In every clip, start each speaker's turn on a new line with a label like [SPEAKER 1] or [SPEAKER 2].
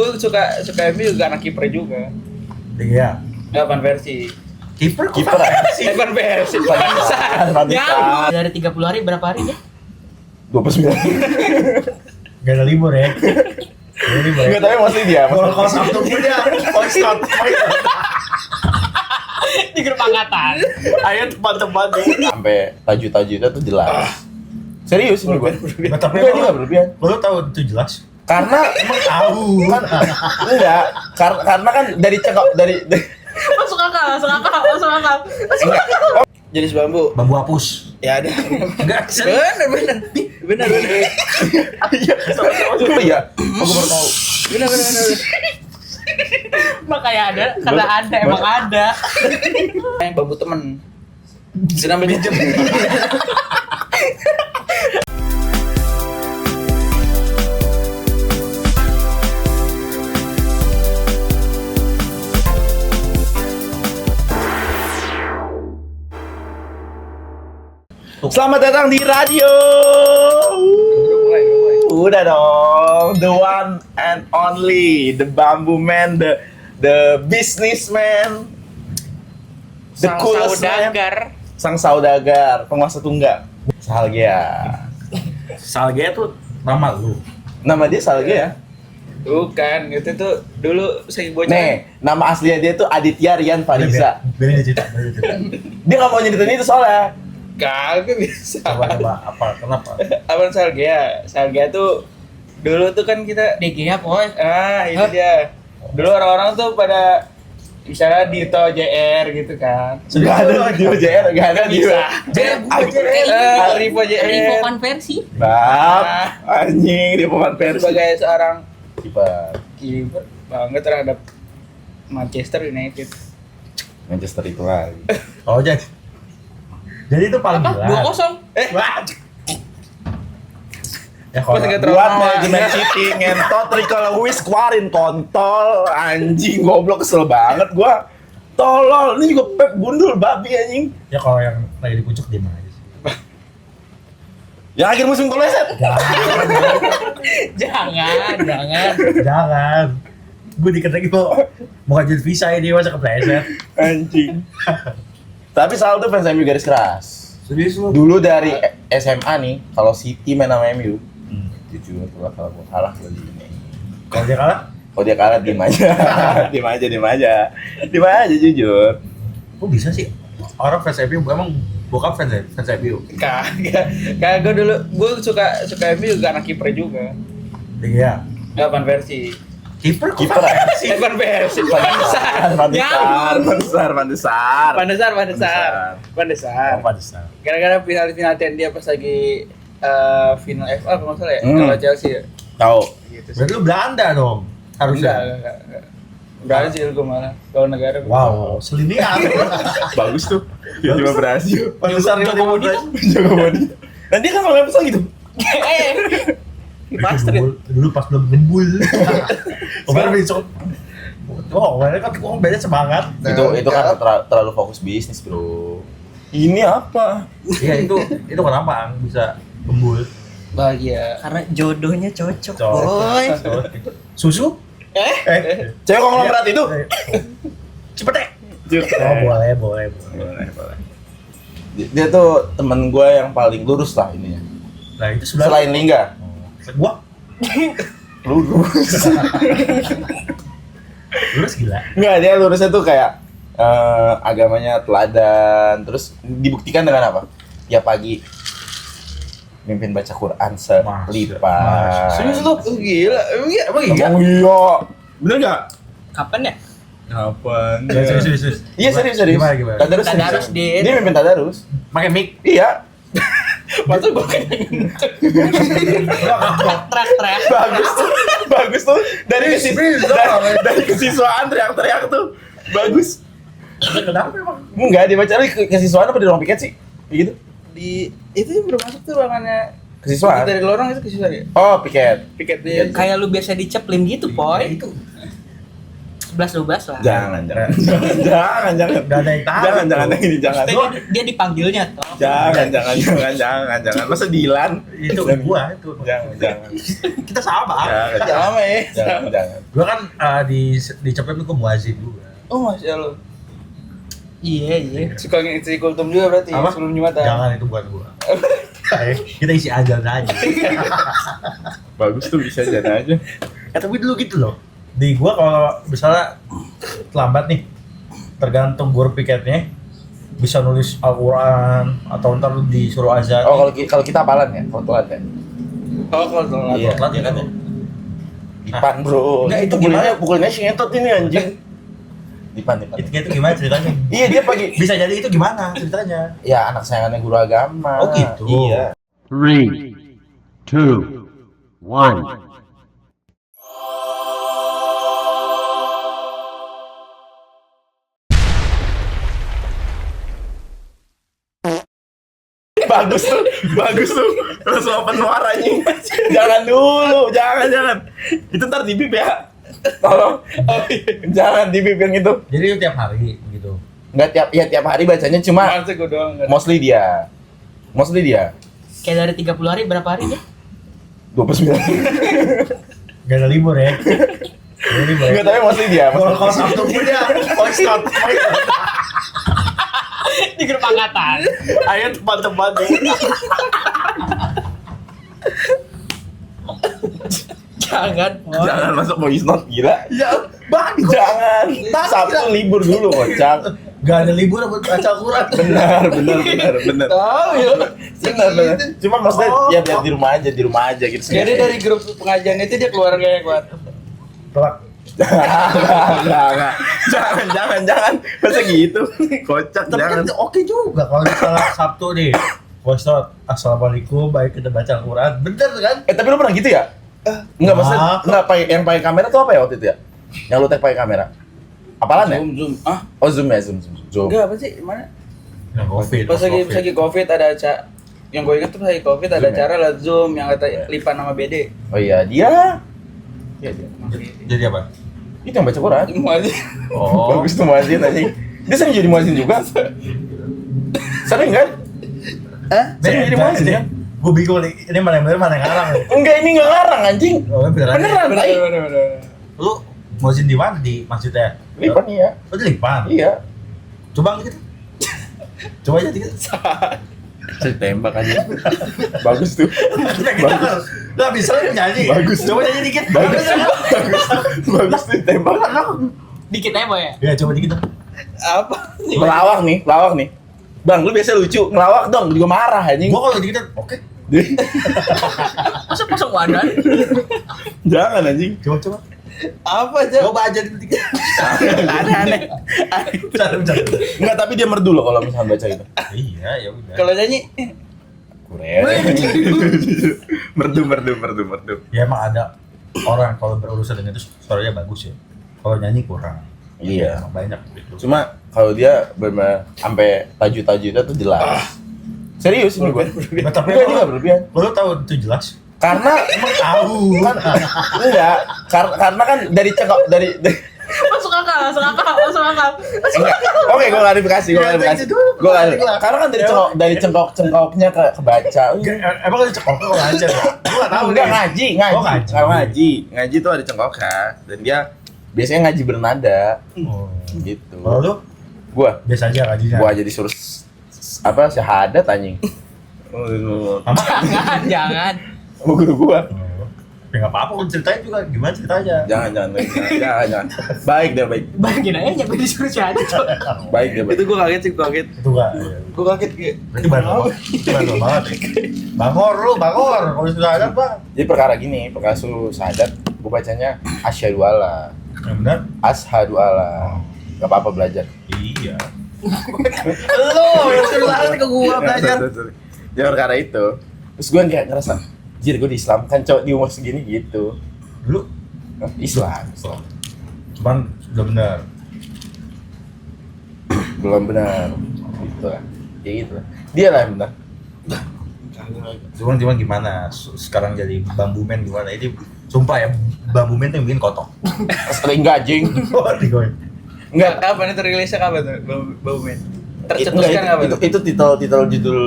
[SPEAKER 1] gue suka MU juga anak kiper juga.
[SPEAKER 2] Iya.
[SPEAKER 1] Van Persie.
[SPEAKER 2] Kiper
[SPEAKER 1] Van Persie.
[SPEAKER 3] Ya, dari 30 hari berapa hari dia?
[SPEAKER 4] 29.
[SPEAKER 2] Gak ada libur ya.
[SPEAKER 4] Enggak, tapi masih dia.
[SPEAKER 2] Kalau Sabtu pun dia voice note.
[SPEAKER 3] Di grup angkatan.
[SPEAKER 2] Ayo teman-teman nih.
[SPEAKER 4] Sampai taju-taju itu tuh jelas. Serius ini gue.
[SPEAKER 2] Tapi
[SPEAKER 4] Enggak, ini nggak berlebihan.
[SPEAKER 2] lo tahu itu jelas.
[SPEAKER 4] Karena
[SPEAKER 2] Emang tahu.
[SPEAKER 4] enggak, karena kan dari
[SPEAKER 3] Masuk akal.
[SPEAKER 1] Jenis bambu.
[SPEAKER 2] Bambu hapus.
[SPEAKER 1] Ya ada.
[SPEAKER 2] Enggak.
[SPEAKER 1] Benar.
[SPEAKER 4] Iya. Aku baru tahu.
[SPEAKER 1] Benar.
[SPEAKER 3] Makanya ada, karena ada, emang ada.
[SPEAKER 1] Yang bambu temen. Senam minjem.
[SPEAKER 4] Selamat datang di radio. Udah dong, the one and only, the bamboo man, the businessman, the coolest man, sang saudagar, penguasa tunggal, Salgia.
[SPEAKER 2] Salgia tuh nama lu.
[SPEAKER 4] Nama dia Salgia ya?
[SPEAKER 1] Bukan, itu tuh dulu saya bocah.
[SPEAKER 4] Nih, nama aslinya dia tuh Aditya Rian Fariza.
[SPEAKER 2] Biarin dia cerita.
[SPEAKER 4] Dia nggak mau nyeritain itu soalnya.
[SPEAKER 1] Kagak bisa.
[SPEAKER 2] Coba apa? Kenapa?
[SPEAKER 1] Abang Salgia tuh dulu tuh kan kita
[SPEAKER 3] DG ya, boy.
[SPEAKER 1] itu dia. Dulu orang-orang tuh pada misalnya Dito JR gitu kan.
[SPEAKER 4] Nggak ada di JR, nggak ada di
[SPEAKER 1] Rivo JR.
[SPEAKER 3] Rivo Van Persie.
[SPEAKER 4] Bab, anjing di pemain Persib
[SPEAKER 1] Sebagai seorang
[SPEAKER 4] kiper
[SPEAKER 1] kiper banget terhadap Manchester United.
[SPEAKER 4] Manchester itu lagi.
[SPEAKER 2] Oh jadi itu paling jelas.
[SPEAKER 3] 2-0.
[SPEAKER 2] Ya kalau
[SPEAKER 1] Masih
[SPEAKER 4] Buat manajemen City ngentot Rico Lewis keluarin kontol anjing goblok kesel banget gua. Tolol, ini juga Pep gundul babi anjing.
[SPEAKER 2] ya kalau yang lagi dipucuk diem aja sih.
[SPEAKER 4] Yang akhir musim koleset.
[SPEAKER 3] Jangan.
[SPEAKER 2] Gue dikit lagi mau ngajuin visa ini masa kepleset.
[SPEAKER 4] Anjing. Tapi selalu tuh fans MU garis keras.
[SPEAKER 2] Serius lu?
[SPEAKER 4] Dulu dari SMA nih, kalau City main sama MU, jujur kalau gua kalah gua di ini.
[SPEAKER 2] Kalau dia kalah?
[SPEAKER 4] Kalau dia kalah diem aja. Diem aja jujur.
[SPEAKER 2] Kok bisa sih? Orang fans MU emang bokap fans MU.
[SPEAKER 1] Kagak dulu gue suka MU juga anak kiper juga.
[SPEAKER 2] Iya.
[SPEAKER 1] Van Persie.
[SPEAKER 2] Kiper
[SPEAKER 1] Van Persie.
[SPEAKER 2] Padahal.
[SPEAKER 1] Gara-gara final dia pas lagi final FA kalau nggak salah ya, kalau Chelsea ya.
[SPEAKER 4] Tahu.
[SPEAKER 1] Gitu sih.
[SPEAKER 2] Berarti lu Belanda dong. Harusnya.
[SPEAKER 1] Enggak. Brazil gue malah, kalau negara.
[SPEAKER 2] Wow, selinian.
[SPEAKER 4] Bagus tuh. Tiba-tiba berhasil.
[SPEAKER 2] Besar
[SPEAKER 3] Joko Bonito.
[SPEAKER 4] Nanti kan kalau pesan gitu.
[SPEAKER 3] Master.
[SPEAKER 2] Dulu pas belum gembul. Kemarin besok. Kemarin kan gua beda semangat.
[SPEAKER 4] Itu kan terlalu fokus bisnis, Bro. Ini apa?
[SPEAKER 2] Iya itu kenapa Ang bisa gembul?
[SPEAKER 1] Bahagia.
[SPEAKER 3] Karena jodohnya cocok, boy.
[SPEAKER 2] Susu?
[SPEAKER 4] Cewek konglomerat itu.
[SPEAKER 2] Cepet deh. Oh boleh.
[SPEAKER 4] Dia tuh temen gue yang paling lurus lah ininya.
[SPEAKER 2] Nah itu sebenarnya
[SPEAKER 4] Selain Lingga.
[SPEAKER 2] gua lurus gila.
[SPEAKER 4] Enggak, dia lurusnya tuh kayak agamanya teladan, terus dibuktikan dengan apa? Tiap pagi mimpin baca Quran selipat.
[SPEAKER 1] Serius lu? Gila. Emang iya?
[SPEAKER 4] Emang iya. Bener enggak?
[SPEAKER 3] Kapan ya?
[SPEAKER 4] Kapan?
[SPEAKER 2] Serius.
[SPEAKER 4] Iya serius.
[SPEAKER 2] Gimana?
[SPEAKER 3] Tadarus, Din.
[SPEAKER 4] Dia mimpin tadarus.
[SPEAKER 2] Pakai mic.
[SPEAKER 4] Iya.
[SPEAKER 1] Masa gue kayak
[SPEAKER 3] Teriak.
[SPEAKER 4] Bagus tuh. Dari kesiswaan teriak-teriak tuh. Bagus.
[SPEAKER 2] Kenapa emang?
[SPEAKER 4] Enggak, dia baca lagi kesiswaan apa di ruang piket sih? Begitu.
[SPEAKER 1] di itu yang baru masuk tuh ruangannya
[SPEAKER 4] Kesiswaan.
[SPEAKER 1] dari lorong itu kesiswaan ya?
[SPEAKER 4] Oh, piket.
[SPEAKER 1] Piket dia.
[SPEAKER 3] Kayak lu biasa diceplin gitu, boy.
[SPEAKER 2] Itu
[SPEAKER 3] 11-12 lah.
[SPEAKER 4] Jangan. Jangan.
[SPEAKER 2] Gak ada yang tahu.
[SPEAKER 4] Jangan ini jangan.
[SPEAKER 3] Maksudnya dia dipanggilnya toh.
[SPEAKER 4] Jangan. Masa Dilan?
[SPEAKER 2] Itu gua itu.
[SPEAKER 4] Jangan.
[SPEAKER 2] Kita sama.
[SPEAKER 1] Sama ya.
[SPEAKER 4] Jangan.
[SPEAKER 2] Gua kan di Cepet gua muazin juga.
[SPEAKER 1] Oh masya Allah.
[SPEAKER 3] Iya.
[SPEAKER 1] Suka ngisi kultum juga berarti
[SPEAKER 2] Apa?
[SPEAKER 1] sebelum Jumatan.
[SPEAKER 2] Jangan, itu bukan gua. Kita isi azan aja.
[SPEAKER 4] Bagus tuh bisa jadi aja.
[SPEAKER 2] Tapi dulu gitu loh. Di gua kalau misalnya terlambat nih, tergantung guru piketnya bisa nulis Al-Quran atau ntar lu disuruh azan.
[SPEAKER 4] Oh kalau kita apalan ya? Kalau telat ya?
[SPEAKER 1] Oh kalau telat.
[SPEAKER 4] Iya.
[SPEAKER 2] Telat ya kan ya?
[SPEAKER 4] Dipan bro.
[SPEAKER 2] Nggak, itu
[SPEAKER 4] pukulannya si ngentot ini anjing. Dipan.
[SPEAKER 2] Itu gimana ceritanya?
[SPEAKER 4] Iya dia pagi.
[SPEAKER 2] Bisa jadi itu gimana ceritanya?
[SPEAKER 4] Ya anak sayangannya guru agama.
[SPEAKER 2] Oh gitu.
[SPEAKER 4] Iya.
[SPEAKER 5] 3, 2, 1.
[SPEAKER 4] Bagus tuh. Langsung open suaranya. Jangan dulu, jangan. Itu ntar di bip ya. Tolong. Jangan di bip yang itu.
[SPEAKER 2] Jadi itu tiap hari gitu.
[SPEAKER 4] Enggak tiap hari bacanya cuma
[SPEAKER 1] Masa gue doang.
[SPEAKER 4] mostly dia.
[SPEAKER 3] Kayak dari 30 hari berapa hari dia?
[SPEAKER 4] 29.
[SPEAKER 2] Gak ada libur ya. Gak ada libur.
[SPEAKER 4] Enggak, tapi mostly dia.
[SPEAKER 2] Kalau Sabtu pun dia voice note.
[SPEAKER 3] Di grup angkatan.
[SPEAKER 2] Ayo teman-teman.
[SPEAKER 3] Jangan.
[SPEAKER 4] masuk voice note gila.
[SPEAKER 2] Ya, bagus.
[SPEAKER 4] Jangan. Sabtu libur dulu kocak.
[SPEAKER 2] Gak ada libur buat baca Al-Quran.
[SPEAKER 4] Benar.
[SPEAKER 1] Tahu ya.
[SPEAKER 4] Benar. Cuma maksudnya ya biar di rumah aja gitu.
[SPEAKER 1] Jadi dari grup pengajian itu dia keluar kayak kuat.
[SPEAKER 2] Telat.
[SPEAKER 4] Enggak. Jangan. Masa gitu? Kocak
[SPEAKER 2] Tapi kan
[SPEAKER 4] jangan.
[SPEAKER 2] oke juga kalau misalnya Sabtu nih. Voice note, Assalamualaikum, baik kita baca Al-Quran. Bener kan?
[SPEAKER 4] Tapi lu pernah gitu ya? Enggak, maksudnya enggak yang pakai kamera tuh apa ya waktu itu ya? Yang lu tag pakai kamera? Apalan ya?
[SPEAKER 1] Zoom. Ah,
[SPEAKER 4] Oh, Zoom.
[SPEAKER 1] enggak apa sih? Mana?
[SPEAKER 2] Yang COVID.
[SPEAKER 1] Pas lagi Covid ada acara. Yang gue ingat tuh lagi Covid ada
[SPEAKER 4] Zoom ya?
[SPEAKER 1] acara lah Zoom yang kata Lipan sama BD.
[SPEAKER 4] Oh iya, dia. Iya, dia.
[SPEAKER 2] Jadi apa?
[SPEAKER 4] Itu yang baca Quran.
[SPEAKER 1] Semua aja.
[SPEAKER 2] Oh.
[SPEAKER 4] Bagus tuh muazin anjing. Dia sering jadi muazin juga. Sering kan? Sering jadi muazin ya?
[SPEAKER 2] Gue bingung nih, ini mana yang bener mana yang ngarang nih.
[SPEAKER 4] Enggak, ini enggak ngarang anjing.
[SPEAKER 2] Oh, beneran.
[SPEAKER 4] Tai.
[SPEAKER 1] Bener.
[SPEAKER 2] Lu muazin di mana di masjidnya?
[SPEAKER 4] Lipan iya.
[SPEAKER 2] Oh, di Lipan.
[SPEAKER 4] Iya.
[SPEAKER 2] Coba gitu. Coba aja dikit.
[SPEAKER 4] Saya tembak aja. Bagus tuh. Bagus.
[SPEAKER 2] Lah bisa lu nyanyi.
[SPEAKER 4] Bagus.
[SPEAKER 2] Coba nyanyi dikit.
[SPEAKER 4] Bagus tuh tembak.
[SPEAKER 3] Dikit aja Boy ya.
[SPEAKER 2] Ya coba dikit.
[SPEAKER 1] Apa?
[SPEAKER 4] Ngelawak nih. Bang, lu biasa lucu, ngelawak dong, juga marah anjing.
[SPEAKER 2] Gua kalau dikit oke.
[SPEAKER 3] Masa pasang wadah?
[SPEAKER 4] Jangan anjing.
[SPEAKER 2] Coba.
[SPEAKER 1] Apa aja?
[SPEAKER 2] Coba aja dikit.
[SPEAKER 4] Aneh.
[SPEAKER 2] Bentar.
[SPEAKER 4] Enggak, tapi dia merdu loh kalau misalnya baca itu.
[SPEAKER 2] Iya, ya udah.
[SPEAKER 1] Kalau nyanyi
[SPEAKER 4] Kurang. Merdu.
[SPEAKER 2] Ya emang ada orang kalau berurusan dengan itu suaranya bagus ya. Kalau nyanyi kurang.
[SPEAKER 4] Iya.
[SPEAKER 2] Emang banyak gitu.
[SPEAKER 4] Cuma kalau dia benar sampai taju-taju itu tuh jelas. Serius ini gue.
[SPEAKER 2] Nah, tapi
[SPEAKER 4] Enggak, dia nggak berlebihan.
[SPEAKER 2] lu tahu itu jelas.
[SPEAKER 4] Karena
[SPEAKER 2] Emang tahu.
[SPEAKER 4] enggak, karena kan dari cengkok dari
[SPEAKER 3] Masuk akal.
[SPEAKER 4] enggak. Oke, gue klarifikasi. Karena kan dari cengkoknya kebaca.
[SPEAKER 2] Emang lu cekok lu aja. Gua enggak tahu.
[SPEAKER 4] Enggak
[SPEAKER 2] nih.
[SPEAKER 4] ngaji.
[SPEAKER 2] Oh, ngaji.
[SPEAKER 4] Kalau ngaji tuh ada cengkoknya dan dia biasanya ngaji bernada
[SPEAKER 2] Oh.
[SPEAKER 4] gitu.
[SPEAKER 2] Kalau lu
[SPEAKER 4] Gua
[SPEAKER 2] biasa aja ngajinya.
[SPEAKER 4] gua aja disuruh syahadat anjing.
[SPEAKER 3] Jangan.
[SPEAKER 4] Sama guru gua.
[SPEAKER 2] Oh. Ya enggak apa-apa, lu ceritain juga gimana ceritanya.
[SPEAKER 4] Jangan. Baik.
[SPEAKER 3] Bayangin aja nyampe disuruh syahadat.
[SPEAKER 4] Baik.
[SPEAKER 1] itu gue kaget sih, kaget.
[SPEAKER 2] Itu enggak.
[SPEAKER 1] Gue kaget kayak.
[SPEAKER 2] Berarti banget. Banget. Bangor. Kalau sudah ada, Bang.
[SPEAKER 4] Jadi perkara syahadat gua bacanya asyhadu alla.
[SPEAKER 2] Yang benar?
[SPEAKER 4] Ashadu alla. Gak apa-apa belajar.
[SPEAKER 2] Iya.
[SPEAKER 3] Lo yang suruh lari ke gua belajar.
[SPEAKER 4] Jadi perkara itu. Terus gue kayak ngerasa, jir gue diislamkan cowok di umur segini gitu.
[SPEAKER 2] Dulu
[SPEAKER 4] Islam.
[SPEAKER 2] cuman udah benar.
[SPEAKER 4] Belum benar. Gitu lah. Kayak gitu lah. Dia lah yang benar.
[SPEAKER 2] Cuman gimana? Sekarang jadi bambu men gimana? Ini Sumpah ya, bambu men tuh yang bikin kotor.
[SPEAKER 4] Sering gajing.
[SPEAKER 2] Oh, digoyang.
[SPEAKER 4] Enggak,
[SPEAKER 1] Kapan itu rilisnya kapan tuh? Bau men.
[SPEAKER 4] Enggak,
[SPEAKER 1] Tercetuskan kapan tuh?
[SPEAKER 4] itu titel judul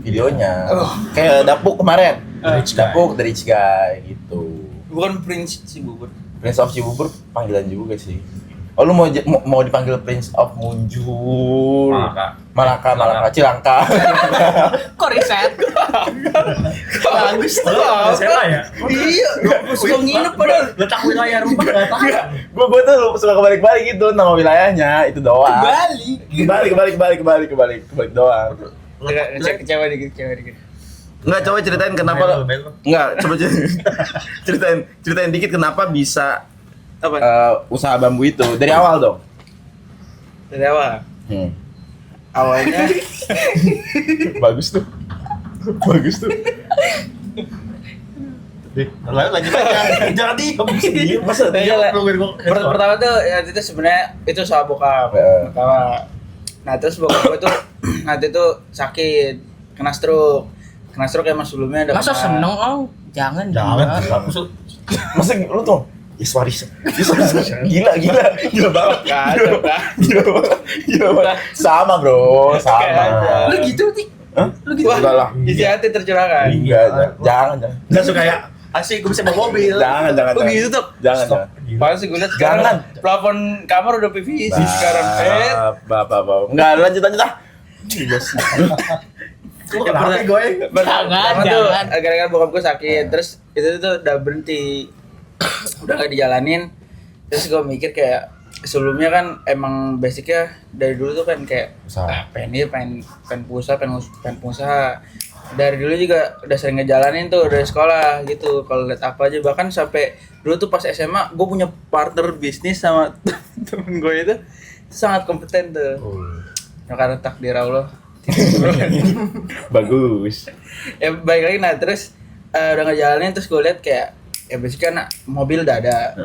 [SPEAKER 4] videonya. Kayak Dapuk kemarin.
[SPEAKER 2] Rich guy.
[SPEAKER 4] Dapuk The Rich Guy gitu.
[SPEAKER 1] Bukan Prince sih bubur.
[SPEAKER 4] Prince of Cibubur panggilan juga sih. Oh lu mau dipanggil Prince of Munjul. Malaka, Cilangka.
[SPEAKER 3] Kok riset?
[SPEAKER 1] Bagus tuh.
[SPEAKER 2] Siapa ya?
[SPEAKER 1] Iya, suka nginep padahal.
[SPEAKER 2] Letak wilayah rumah enggak tahu.
[SPEAKER 4] Gue tuh suka kebalik-balik gitu nama wilayahnya itu doang. Kebalik doang.
[SPEAKER 1] Ngecek kecewa dikit.
[SPEAKER 4] Enggak, coba ceritain kenapa enggak, coba ceritain dikit kenapa bisa
[SPEAKER 1] Apa?
[SPEAKER 4] usaha bambu itu dari awal dong.
[SPEAKER 1] Dari awal. Awalnya
[SPEAKER 4] Bagus tuh.
[SPEAKER 2] Lanjut aja. Jangan diem. Masa
[SPEAKER 1] pertama tuh ya itu sebenarnya itu soal bokap. Pertama. Nah, terus bokap gue tuh nanti tuh sakit, kena stroke emang sebelumnya ada.
[SPEAKER 3] Masa seneng oh? Jangan.
[SPEAKER 2] Hapus.
[SPEAKER 4] Masa lu tuh Yes Waris. Gila banget. Gila banget. Sama, Bro. Sama.
[SPEAKER 3] Lu gitu sih?
[SPEAKER 4] Hah?
[SPEAKER 3] Lu gitu?
[SPEAKER 4] Enggak lah.
[SPEAKER 1] Isi hati tercurahkan.
[SPEAKER 4] Enggak. Jangan.
[SPEAKER 2] Enggak suka ya. Asik gue bisa bawa mobil.
[SPEAKER 4] Jangan.
[SPEAKER 1] Oh gitu tuh.
[SPEAKER 4] Jangan.
[SPEAKER 1] Padahal sih gue liat sekarang
[SPEAKER 4] Jangan.
[SPEAKER 1] plafon kamar udah PVC sekarang.
[SPEAKER 4] Bapak. Enggak, lanjut ah.
[SPEAKER 2] Kenapa gue?
[SPEAKER 1] Pertama tuh
[SPEAKER 3] Jangan.
[SPEAKER 1] gara-gara bokap gue sakit, terus itu tuh udah berhenti, udah gak dijalanin. Terus gue mikir kayak sebelumnya kan emang basicnya dari dulu tuh kan kayak
[SPEAKER 4] Usaha.
[SPEAKER 1] pengen pengusaha. Dari dulu juga udah sering ngejalanin tuh dari sekolah gitu. Kalau lihat apa aja bahkan sampai dulu tuh pas SMA gue punya partner bisnis sama temen gue itu sangat kompeten tuh. Nah, karena takdir Allah.
[SPEAKER 4] Bagus.
[SPEAKER 1] Ya baik lagi, nah terus udah ngejalanin terus gue lihat kayak ya basicnya mobil udah ada,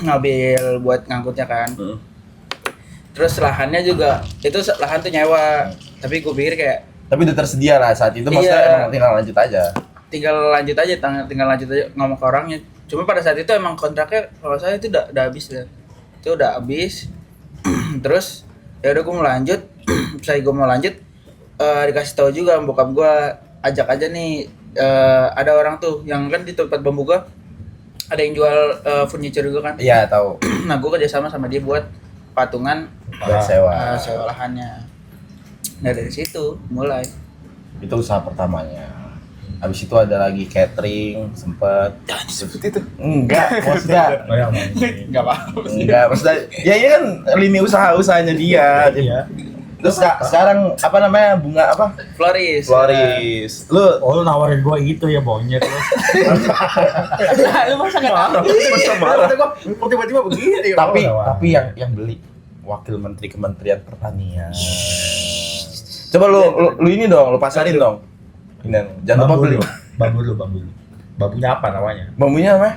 [SPEAKER 1] mobil buat ngangkutnya kan. Terus lahannya juga itu lahan tuh nyewa, tapi gue pikir kayak
[SPEAKER 4] Tapi udah tersedia lah saat itu, maksudnya emang tinggal lanjut aja
[SPEAKER 1] tinggal lanjut aja ngomong ke orangnya. Cuma pada saat itu emang kontraknya kalau saya itu udah habis ya, itu udah habis. Terus ya udah gue mau lanjut, saya gue mau lanjut. Dikasih tahu juga sama bokap gue, ajak aja nih, ada orang tuh yang kan di tempat bambu gue ada yang jual furniture juga kan.
[SPEAKER 4] Iya, tahu.
[SPEAKER 1] Nah gue kerjasama sama dia buat patungan
[SPEAKER 4] Buat sewa.
[SPEAKER 1] sewa lahannya. Nah dari situ mulai.
[SPEAKER 4] Itu usaha pertamanya. Habis itu ada lagi catering, sempet.
[SPEAKER 1] Seperti itu.
[SPEAKER 4] Enggak, maksudnya
[SPEAKER 1] Enggak apa-apa.
[SPEAKER 4] enggak, maksudnya ya ini kan lini usahanya dia.
[SPEAKER 2] Iya.
[SPEAKER 4] Terus sekarang apa namanya? Bunga apa?
[SPEAKER 1] Floris.
[SPEAKER 4] Lu
[SPEAKER 2] Oh, lu nawarin gue gitu ya, monyet lu.
[SPEAKER 3] Lu masa nggak tahu?
[SPEAKER 4] masa marah.
[SPEAKER 2] Tiba-tiba begini.
[SPEAKER 4] Tapi yang beli Wakil Menteri Kementerian Pertanian. Coba lu ini dong, lu pasarin dong. Ini jangan lupa beli.
[SPEAKER 2] Bambu dulu. Bambunya apa namanya?
[SPEAKER 4] Bambunya apa?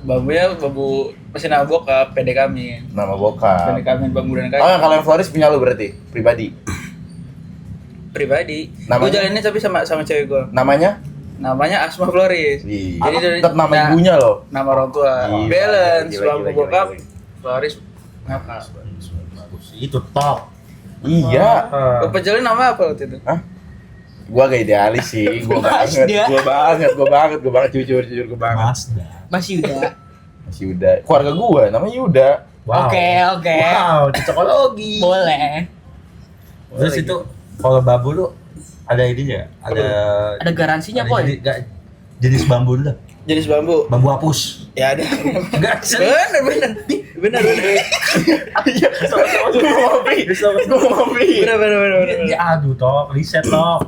[SPEAKER 1] Bambunya bambu mesin abok ke PD kami.
[SPEAKER 4] Nama bokap.
[SPEAKER 1] PD kami bambu dan
[SPEAKER 4] Oh,
[SPEAKER 1] kayu.
[SPEAKER 4] kalau yang Floris punya lu berarti pribadi.
[SPEAKER 1] Pribadi.
[SPEAKER 4] Namanya?
[SPEAKER 1] Gue jalaninnya tapi sama cewek gue.
[SPEAKER 4] Namanya?
[SPEAKER 1] Namanya Asma Floris.
[SPEAKER 4] Jadi dari tetap nama ibunya loh.
[SPEAKER 1] Nama orang tua.
[SPEAKER 4] Gila,
[SPEAKER 1] Balance.
[SPEAKER 4] gila,
[SPEAKER 1] Bambu
[SPEAKER 4] gila,
[SPEAKER 1] bokap.
[SPEAKER 4] gila.
[SPEAKER 1] Floris. Ngapa?
[SPEAKER 2] Itu top.
[SPEAKER 4] Iya.
[SPEAKER 1] Gue pejelin nama apa waktu itu?
[SPEAKER 4] Hah? Gua agak idealis sih, gua banget, jujur gua banget.
[SPEAKER 2] Mazda.
[SPEAKER 3] Mas Yuda.
[SPEAKER 4] Masih Yuda. Keluarga gua namanya Yuda.
[SPEAKER 2] Wow.
[SPEAKER 3] Oke.
[SPEAKER 2] Wow, cocokologi.
[SPEAKER 3] Boleh.
[SPEAKER 2] Terus itu kalau bambu lu ada ininya,
[SPEAKER 3] Ada garansinya, Boy.
[SPEAKER 2] Jenis bambu lu.
[SPEAKER 1] Jenis bambu.
[SPEAKER 2] Bambu hapus.
[SPEAKER 1] Ya ada.
[SPEAKER 2] Enggak,
[SPEAKER 1] Bener.
[SPEAKER 4] Iya, gua mau beli.
[SPEAKER 1] Bener.
[SPEAKER 2] Ya aduh, Tok, riset, Tok.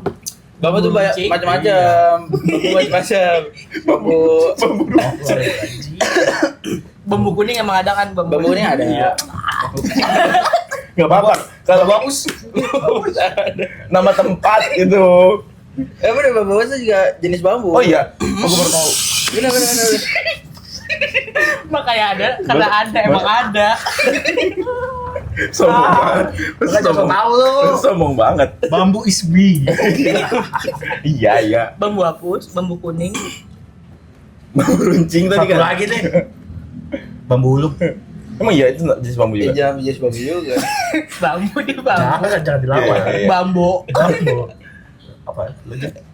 [SPEAKER 1] Bambu tuh banyak
[SPEAKER 3] Cik.
[SPEAKER 1] macam-macam. Bambu macam-macam. Bambu
[SPEAKER 3] Bambu kuning emang ada kan bambu.
[SPEAKER 1] bambu ini ada.
[SPEAKER 4] Enggak apa-apa. Kalau bagus nama tempat itu.
[SPEAKER 1] Bener bambu itu juga jenis bambu.
[SPEAKER 4] Oh iya. Gua baru tahu.
[SPEAKER 1] Bener.
[SPEAKER 3] Makanya ada, karena ada emang ada.
[SPEAKER 4] Sombong banget. Sombong banget.
[SPEAKER 2] Bambu is big.
[SPEAKER 4] Iya.
[SPEAKER 3] Bambu hapus, bambu kuning.
[SPEAKER 4] Bambu runcing tadi
[SPEAKER 2] Satu
[SPEAKER 4] kan.
[SPEAKER 2] lagi deh. Bambu ulung.
[SPEAKER 4] Emang iya itu jenis bambu juga.
[SPEAKER 1] Jangan jenis babi juga.
[SPEAKER 3] Bambu di bambu.
[SPEAKER 2] Jangan dilawan.
[SPEAKER 4] Iya, iya.
[SPEAKER 3] Bambu.
[SPEAKER 2] Bambu. Apa?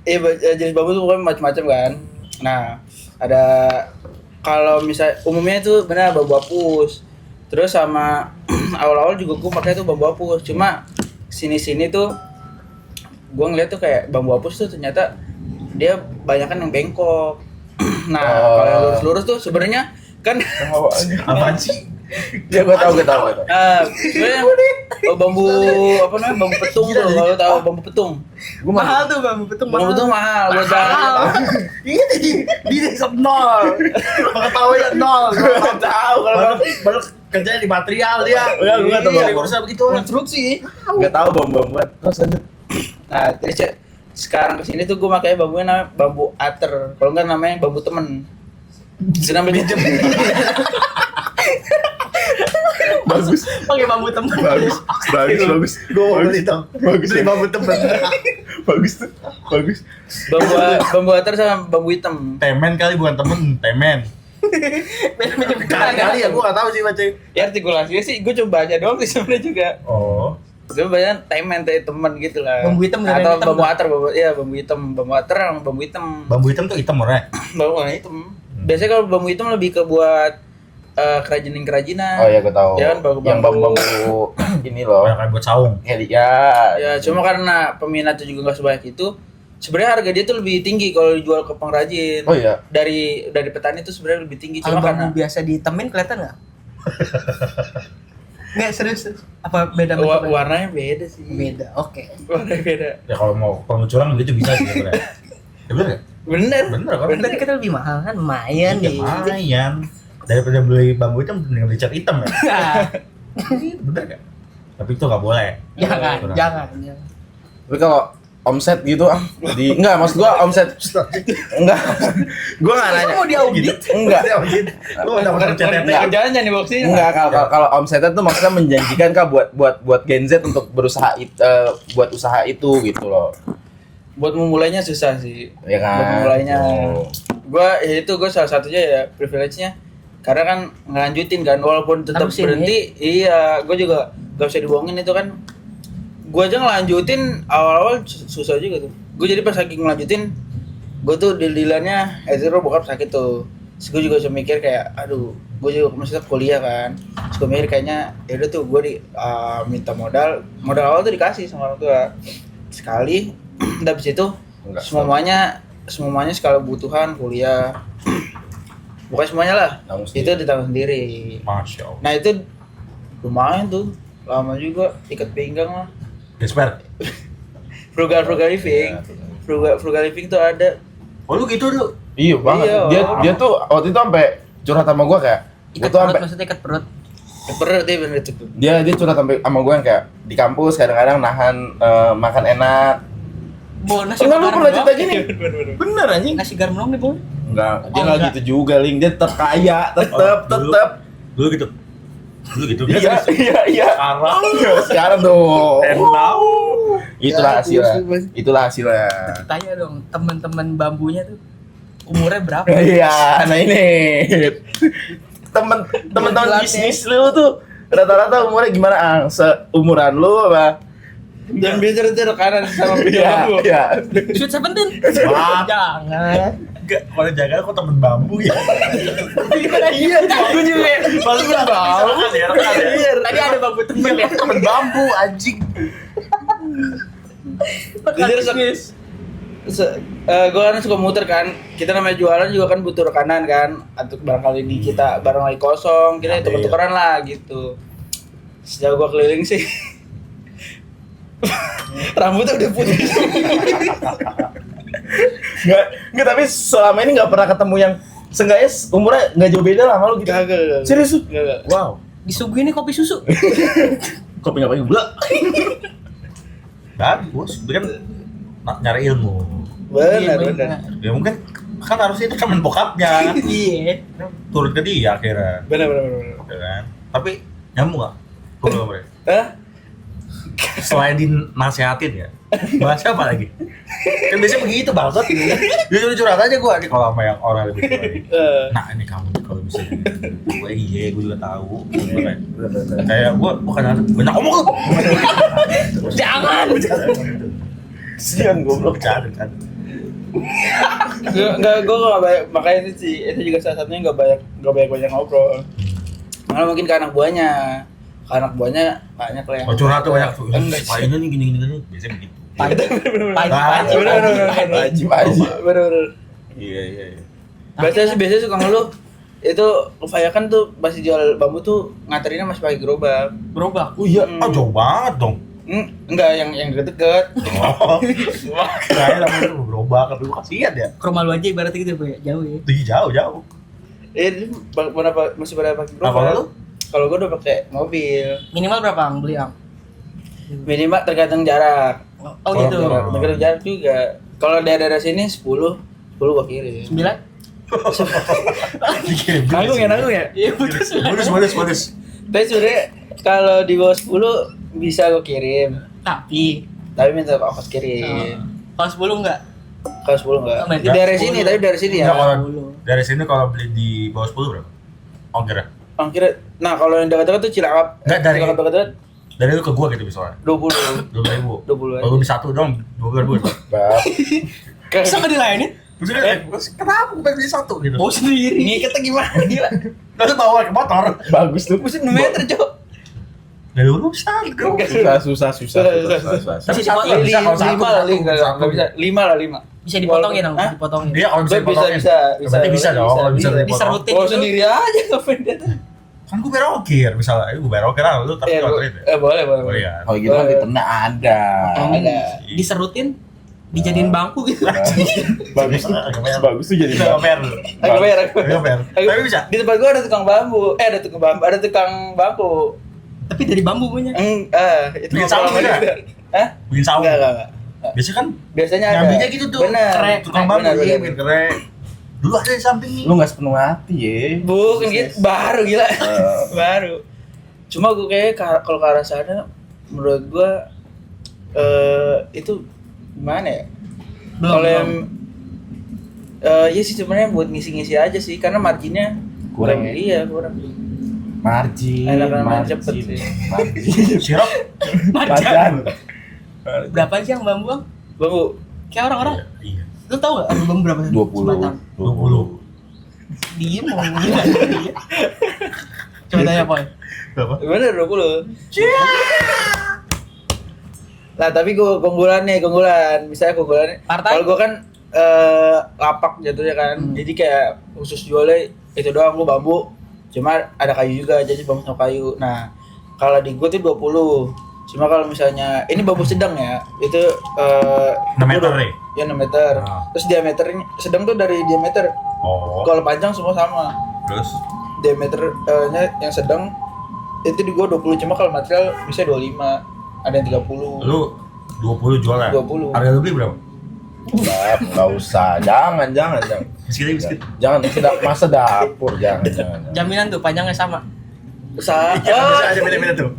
[SPEAKER 1] Iya, jenis bambu tuh pokoknya macam-macam kan. Nah, ada kalau misal umumnya itu benar bambu apus. Terus sama awal-awal juga gue pakai tuh bambu apus. Cuma sini-sini tuh gue ngeliat tuh kayak bambu apus tuh ternyata dia banyak kan yang bengkok. Nah, kalau yang lurus-lurus tuh sebenarnya kan
[SPEAKER 2] Apaan sih?
[SPEAKER 4] Ya gua tahu.
[SPEAKER 1] sebenarnya bambu apa namanya bambu petung tuh kalau tahu bambu petung.
[SPEAKER 4] Gua
[SPEAKER 3] Mahal tuh bambu petung
[SPEAKER 1] Bambu petung mahal buat
[SPEAKER 2] Iya di desktop nol. Pengetahuannya nol.
[SPEAKER 4] enggak tahu kalau
[SPEAKER 2] Baru kerjanya di material dia.
[SPEAKER 4] Enggak, gua nggak tahu.
[SPEAKER 2] Iya, urusan begitu.
[SPEAKER 1] konstruksi.
[SPEAKER 4] enggak tahu bambu-bambuan. Terus lanjut.
[SPEAKER 1] Nah, terus sekarang kesini tuh gue pakai bambunya namanya bambu ater. Kalau enggak namanya bambu temen. Itu namanya
[SPEAKER 4] Bagus.
[SPEAKER 3] pakai bambu temen.
[SPEAKER 4] Bagus.
[SPEAKER 2] Gue mau beli dong.
[SPEAKER 4] Bagus.
[SPEAKER 2] Beli bambu temen.
[SPEAKER 4] Bagus tuh. Bagus.
[SPEAKER 1] bambu ater sama bambu hitam.
[SPEAKER 2] Temen kali bukan temen, temen. Kali ya, gue gak tahu sih baca.
[SPEAKER 1] Ya artikulasinya sih gue coba baca doang sih sebenarnya juga.
[SPEAKER 2] Oh.
[SPEAKER 1] Gue baca temen temen gitu lah.
[SPEAKER 3] Bambu hitam beneran
[SPEAKER 1] atau
[SPEAKER 3] hitam,
[SPEAKER 1] bambu
[SPEAKER 3] Bang?
[SPEAKER 1] ater, bambu hitam, bambu ater sama bambu hitam.
[SPEAKER 2] Bambu hitam tuh hitam warnanya.
[SPEAKER 1] Bambu warna hitam. Biasanya kalau bambu hitam lebih ke buat kerajinan-kerajinan.
[SPEAKER 4] Oh iya gua tahu.
[SPEAKER 1] Ya kan,
[SPEAKER 4] Yang bambu ini loh.
[SPEAKER 2] Banyak buat saung.
[SPEAKER 4] Ya,
[SPEAKER 1] Ya cuma karena peminatnya juga nggak sebanyak itu, sebenarnya harga dia tuh lebih tinggi kalau dijual ke pengrajin.
[SPEAKER 4] Oh iya.
[SPEAKER 1] Dari petani itu sebenarnya lebih tinggi,
[SPEAKER 3] Kalau
[SPEAKER 1] cuma
[SPEAKER 3] bambu
[SPEAKER 1] karena
[SPEAKER 3] biasa ditemin kelihatan nggak? Nggak serius. Apa beda bentuknya?
[SPEAKER 1] warnanya beda sih.
[SPEAKER 3] Beda. Oke.
[SPEAKER 1] Warnanya beda.
[SPEAKER 2] Ya kalau mau pengucuran gitu bisa sih sebenarnya. Ya bener ya?
[SPEAKER 1] Bener.
[SPEAKER 2] Bener kan?
[SPEAKER 3] Berarti kita lebih mahal kan? Lumayan
[SPEAKER 2] Ya
[SPEAKER 3] nih.
[SPEAKER 2] lumayan. Daripada beli bambu hitam mending beli cat hitam ya. Bener kan? Tapi itu gak boleh.
[SPEAKER 3] Jangan.
[SPEAKER 4] Tapi kalau omset gitu enggak maksud gua omset enggak. Gua enggak nanya.
[SPEAKER 3] Mau diaudit?
[SPEAKER 4] Enggak.
[SPEAKER 2] Lu udah pernah cat
[SPEAKER 1] Kerjaan nih boxing.
[SPEAKER 4] Enggak, kalau omsetnya tuh maksudnya menjanjikan kah buat Gen Z untuk berusaha buat usaha itu gitu loh.
[SPEAKER 1] Buat memulainya susah sih.
[SPEAKER 4] Ya kan?
[SPEAKER 1] Buat memulainya.
[SPEAKER 4] Oh.
[SPEAKER 1] Gue salah satunya ya privilege-nya. Karena kan ngelanjutin kan walaupun tetap
[SPEAKER 3] Terusin,
[SPEAKER 1] berhenti. Iya, gue juga gak bisa dibohongin itu kan. Gue aja ngelanjutin awal-awal susah juga tuh. Gue jadi pas lagi ngelanjutin, gue tuh deal-dealannya itu bokap sakit tuh. Terus gue juga bisa mikir kayak, aduh, gue juga maksudnya kuliah kan. Terus gue mikir kayaknya, ya udah tuh gue minta modal awal tuh dikasih sama orang tua sekali. Habis itu
[SPEAKER 4] Enggak.
[SPEAKER 1] semuanya skala kebutuhan kuliah. Bukan semuanya lah.
[SPEAKER 4] Tanggung sendiri.
[SPEAKER 1] Itu ditanggung sendiri.
[SPEAKER 2] Masya Allah.
[SPEAKER 1] Nah itu lumayan tuh, lama juga, ikat pinggang lah.
[SPEAKER 2] Gesper.
[SPEAKER 1] Frugal living, frugal living tuh ada.
[SPEAKER 2] Oh lu gitu lu?
[SPEAKER 4] Iya banget.
[SPEAKER 1] Iya,
[SPEAKER 4] Dia tuh waktu itu sampai curhat sama gua kayak gua
[SPEAKER 3] Ikat
[SPEAKER 4] tuh
[SPEAKER 3] perut,
[SPEAKER 4] sampai
[SPEAKER 3] maksudnya ikat perut.
[SPEAKER 1] Bener deh bener itu.
[SPEAKER 4] dia curhat sampai sama gua yang kayak di kampus kadang-kadang nahan makan enak.
[SPEAKER 3] Bo, nasi
[SPEAKER 4] Enggak lu
[SPEAKER 3] garam
[SPEAKER 4] pernah
[SPEAKER 3] doang.
[SPEAKER 4] cerita gini? Bener anjing.
[SPEAKER 3] Nasi garam dong nih, Bo.
[SPEAKER 4] Enggak, dia
[SPEAKER 3] Oh,
[SPEAKER 4] enggak
[SPEAKER 3] enggak.
[SPEAKER 4] gitu juga, Ling. Dia tetap kaya,
[SPEAKER 2] Dulu gitu. Dulu gitu.
[SPEAKER 4] Iya. Sekarang tuh. Itulah hasilnya.
[SPEAKER 3] Tanya dong, teman-teman bambunya tuh umurnya berapa?
[SPEAKER 4] Iya, nah ini. Temen-temen bisnis lu tuh rata-rata umurnya gimana, Ang? Seumuran lu apa?
[SPEAKER 1] Dan biasa itu rekanan sama
[SPEAKER 4] Iya,
[SPEAKER 1] video
[SPEAKER 4] iya.
[SPEAKER 3] Sweet Seventeen?
[SPEAKER 2] Wah.
[SPEAKER 3] Jangan.
[SPEAKER 2] Enggak, kalau jaga kok temen bambu ya.
[SPEAKER 3] Iya, gue juga.
[SPEAKER 2] Bambu bambu.
[SPEAKER 3] Iya, tadi ada bambu temen ya.
[SPEAKER 2] Temen bambu anjing.
[SPEAKER 1] Jadi gue kan suka muter kan, kita namanya jualan juga kan butuh rekanan kan, atau barangkali di kita barang lagi kosong, kita tuker-tukeran lah gitu. Sejauh gue keliling sih, rambutnya udah putih.
[SPEAKER 4] Nggak, tapi selama ini nggak pernah ketemu yang seenggaknya umurnya nggak jauh beda lah sama lu gitu.
[SPEAKER 1] Kagak.
[SPEAKER 4] Serius lu?
[SPEAKER 1] Kagak.
[SPEAKER 2] Wow.
[SPEAKER 3] Disuguhin nih kopi susu.
[SPEAKER 4] Kopi nggak pakai gula.
[SPEAKER 2] Bagus, dia kan nyari ilmu.
[SPEAKER 1] Benar.
[SPEAKER 2] Ya mungkin kan harusnya itu temen bokapnya.
[SPEAKER 3] Iya.
[SPEAKER 2] Turun ke dia akhirnya.
[SPEAKER 1] Benar.
[SPEAKER 2] Ya kan? Tapi nyambung nggak? Kalau mereka.
[SPEAKER 1] Hah?
[SPEAKER 2] selain dinasehatin ya, bahasa apa lagi? Kan biasanya begitu bangsat. Dia curhat aja gue nih kalau sama yang orang lebih tua nih. Nah ini kamu nih kalau bisa gini. Gue iya gue juga tahu. Kayak gue bukan banyak omong lu.
[SPEAKER 3] Jangan.
[SPEAKER 4] Kesian goblok.
[SPEAKER 2] Kan.
[SPEAKER 1] Enggak, gue gak banyak, makanya itu juga salah satunya gak banyak ngobrol. Malah mungkin ke anak buahnya banyak lah yang
[SPEAKER 2] Oh curhat tuh banyak tuh.
[SPEAKER 1] Enggak sih.
[SPEAKER 2] Pak ini nih gini biasanya begitu.
[SPEAKER 3] Panji.
[SPEAKER 4] Paji.
[SPEAKER 1] Bener-bener.
[SPEAKER 4] Iya.
[SPEAKER 1] Biasanya suka ngeluh itu kebanyakan tuh masih jual bambu tuh nganterinnya masih pakai gerobak.
[SPEAKER 3] Berubah.
[SPEAKER 2] Oh iya, jauh banget dong.
[SPEAKER 1] Enggak yang deket-deket.
[SPEAKER 2] Oh, kayaknya namanya tuh gerobak, tapi gue kasihan ya.
[SPEAKER 3] Ke rumah lu aja ibaratnya gitu ya, jauh ya.
[SPEAKER 2] Tuh jauh.
[SPEAKER 1] Masih pada pakai gerobak.
[SPEAKER 2] Nah, kalau lu?
[SPEAKER 1] Kalau gue udah pakai mobil.
[SPEAKER 3] Minimal berapa ang beli ang?
[SPEAKER 1] Minimal tergantung jarak.
[SPEAKER 3] Oh gitu.
[SPEAKER 1] Tergantung jarak juga. Kalau daerah sini 10 gua kirim.
[SPEAKER 3] 9?
[SPEAKER 1] Nanggung ya?
[SPEAKER 3] Iya putus.
[SPEAKER 2] Bonus.
[SPEAKER 1] Tapi sebenarnya kalau di bawah 10 bisa gua kirim.
[SPEAKER 3] Tapi
[SPEAKER 1] Minta ongkos kirim.
[SPEAKER 3] kalau 10 enggak?
[SPEAKER 1] Kalau 10 enggak.
[SPEAKER 3] Berarti
[SPEAKER 1] Dari
[SPEAKER 3] 10.
[SPEAKER 1] sini, tapi dari sini
[SPEAKER 2] Enggak,
[SPEAKER 1] ya.
[SPEAKER 2] kalau dari sini kalau beli di bawah 10 berapa? Ongkirnya?
[SPEAKER 1] Ongkir. Nah, kalau yang dekat-dekat tuh Cilacap.
[SPEAKER 2] Enggak, dari-
[SPEAKER 1] Cilacap dekat-dekat
[SPEAKER 2] Dari itu ke gua gitu misalnya.
[SPEAKER 1] 20.
[SPEAKER 2] 20.000.
[SPEAKER 1] 20 aja.
[SPEAKER 2] Kalau beli satu dong, 20.000.
[SPEAKER 4] Bab.
[SPEAKER 3] Bisa nggak dilayanin?
[SPEAKER 2] Maksudnya, kenapa gue beli satu gitu?
[SPEAKER 3] Bawa sendiri.
[SPEAKER 1] Ngiketnya gimana? Gila.
[SPEAKER 2] Lalu bawa ke motor.
[SPEAKER 4] Bagus tuh.
[SPEAKER 1] Mesti 6 meter, Cok.
[SPEAKER 2] Gak ada urusan, bro.
[SPEAKER 4] Susah.
[SPEAKER 2] Tapi
[SPEAKER 3] Bisa
[SPEAKER 2] satu nggak bisa kalau satu.
[SPEAKER 1] 5 lah,
[SPEAKER 2] satu.
[SPEAKER 1] enggak bisa. 5 lah, 5.
[SPEAKER 3] Bisa dipotongin ang,
[SPEAKER 1] Hah?
[SPEAKER 3] dipotongin.
[SPEAKER 2] Iya, kalau bisa dipotongin.
[SPEAKER 1] Bisa.
[SPEAKER 2] Berarti bisa dong, kalau bisa dipotong.
[SPEAKER 3] Diserutin
[SPEAKER 1] Bawa
[SPEAKER 3] gitu.
[SPEAKER 1] sendiri aja ngapain dia tuh.
[SPEAKER 2] Kan gue bayar ongkir, misalnya, gue bayar ongkir lah, lu tapi nggak kredit ya?
[SPEAKER 1] Boleh.
[SPEAKER 2] Boleh ya.
[SPEAKER 4] Kalau gitu kan returnnya ada.
[SPEAKER 1] Ada.
[SPEAKER 3] Diserutin, dijadiin bangku gitu.
[SPEAKER 4] Bagus tuh jadi.
[SPEAKER 2] Bisa bayar lu.
[SPEAKER 1] Agak bayar.
[SPEAKER 2] Agak bayar. Tapi bisa.
[SPEAKER 1] Di tempat gua ada tukang bambu. Ada tukang bambu.
[SPEAKER 3] Tapi dari bambu punya.
[SPEAKER 1] Itu
[SPEAKER 2] Bikin
[SPEAKER 1] ngobrol
[SPEAKER 2] saung
[SPEAKER 1] sama
[SPEAKER 2] juga?
[SPEAKER 1] dia. Hah?
[SPEAKER 2] Bikin saung.
[SPEAKER 1] Enggak.
[SPEAKER 2] Biasanya kan
[SPEAKER 1] Biasanya ada.
[SPEAKER 2] nyambinya gitu tuh.
[SPEAKER 1] Bener.
[SPEAKER 3] Kere.
[SPEAKER 2] Tukang bambu,
[SPEAKER 1] Bener.
[SPEAKER 2] iya, bikin kere. Dulu ada di samping nih.
[SPEAKER 4] Lu nggak sepenuh hati ya.
[SPEAKER 1] Bukan gitu, baru gila. Baru. Cuma gua kayak kalau ke arah sana menurut gua itu gimana ya? Kalau yang iya sih sebenarnya buat ngisi-ngisi aja sih karena marginnya
[SPEAKER 4] Kurang ya?
[SPEAKER 1] Iya, kurang.
[SPEAKER 4] Margin.
[SPEAKER 1] Enak-enak main cepet sih.
[SPEAKER 2] Sirup.
[SPEAKER 4] Marjan.
[SPEAKER 3] Berapa sih yang bambu ang?
[SPEAKER 1] Bambu.
[SPEAKER 3] Kayak orang-orang.
[SPEAKER 2] Iya.
[SPEAKER 3] Lu tau gak ada bambu berapa?
[SPEAKER 4] 20.
[SPEAKER 3] Sebatang.
[SPEAKER 2] 20.
[SPEAKER 3] Diem mau gimana dia? Coba tanya Poy.
[SPEAKER 2] Berapa?
[SPEAKER 1] Bener 20. Nah, tapi keunggulan. Misalnya keunggulan.
[SPEAKER 3] Partai?
[SPEAKER 1] Kalau gua kan lapak jatuhnya kan. Jadi kayak khusus jualnya itu doang gua bambu. Cuma ada kayu juga, jadi bambu sama kayu. Nah, kalau di gua tuh 20. Cuma kalau misalnya ini bambu sedang ya, itu
[SPEAKER 2] 6 meter nih?
[SPEAKER 1] Ya 6 meter.
[SPEAKER 2] Ah.
[SPEAKER 1] Terus diameternya sedang tuh dari diameter.
[SPEAKER 2] Oh.
[SPEAKER 1] Kalau panjang semua sama.
[SPEAKER 2] Terus?
[SPEAKER 1] Diameternya yang sedang itu di gua 20, cuma kalau material bisa 25, ada yang 30.
[SPEAKER 2] Lu 20 jual ya?
[SPEAKER 1] 20.
[SPEAKER 2] Harga lu beli berapa?
[SPEAKER 4] Bab, nggak usah. Jangan.
[SPEAKER 2] Biskuit.
[SPEAKER 4] Jangan masa dapur, jangan.
[SPEAKER 3] Jaminan tuh panjangnya sama.
[SPEAKER 1] Bisa.
[SPEAKER 2] Bisa aja beda-beda tuh.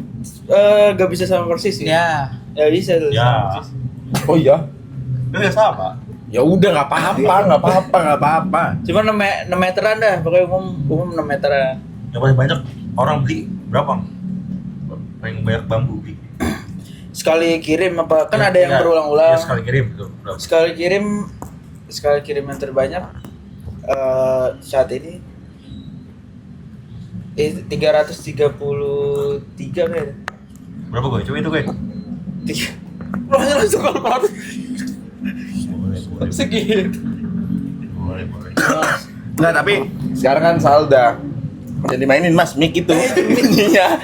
[SPEAKER 1] Gak bisa sama persis sih.
[SPEAKER 3] Ya.
[SPEAKER 1] Ya bisa tuh.
[SPEAKER 2] Ya.
[SPEAKER 4] Oh iya.
[SPEAKER 2] Lu nggak sama?
[SPEAKER 4] Ya udah nggak apa-apa.
[SPEAKER 1] Cuma 6 meteran dah, pokoknya umum 6 meteran.
[SPEAKER 2] Yang paling banyak orang beli berapa? Paling banyak bambu beli.
[SPEAKER 1] Sekali kirim apa? Kan
[SPEAKER 2] Ya,
[SPEAKER 1] ada yang
[SPEAKER 2] ya,
[SPEAKER 1] berulang-ulang.
[SPEAKER 2] ya, sekali kirim itu berapa?
[SPEAKER 1] Sekali kirim yang terbanyak saat ini 333 kayaknya.
[SPEAKER 2] Berapa gue? Coba itu gue.
[SPEAKER 1] Langsung kalkulator
[SPEAKER 2] Boleh.
[SPEAKER 1] segitu.
[SPEAKER 2] Boleh.
[SPEAKER 4] Nggak, tapi sekarang kan Salda jadi mainin Mas mic itu. Iya.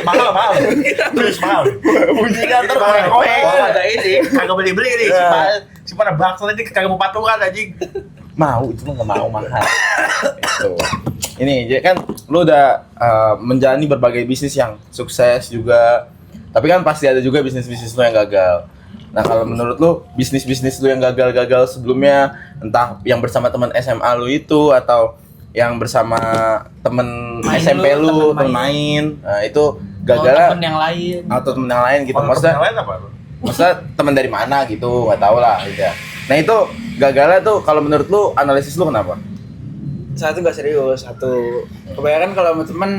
[SPEAKER 2] Mahal. Terus mahal.
[SPEAKER 4] Bunyinya ntar
[SPEAKER 2] Oh,
[SPEAKER 4] koek-koek.
[SPEAKER 2] ada ini. Kagak beli nih. Si pada bakso aja kagak mau patungan anjing.
[SPEAKER 4] Mau, cuma nggak mau mahal. Gitu. Ini jadi kan lu udah menjalani berbagai bisnis yang sukses juga. Tapi kan pasti ada juga bisnis-bisnis lu yang gagal. Nah, kalau menurut lu bisnis-bisnis lu yang gagal-gagal sebelumnya, entah yang bersama teman SMA lu itu atau yang bersama temen
[SPEAKER 3] Main
[SPEAKER 4] SMP
[SPEAKER 3] lu,
[SPEAKER 4] lu,
[SPEAKER 3] temen
[SPEAKER 4] temen main. Nah, itu gagalnya
[SPEAKER 3] temen yang lain.
[SPEAKER 4] atau temen yang lain gitu.
[SPEAKER 2] Kalau
[SPEAKER 4] Maksudnya
[SPEAKER 2] temen yang lain apa?
[SPEAKER 4] maksudnya teman dari mana gitu, nggak tahu lah gitu ya. Nah itu gagalnya tuh kalau menurut lu, analisis lu kenapa?
[SPEAKER 1] Satu gak serius, satu kebanyakan kalau sama temen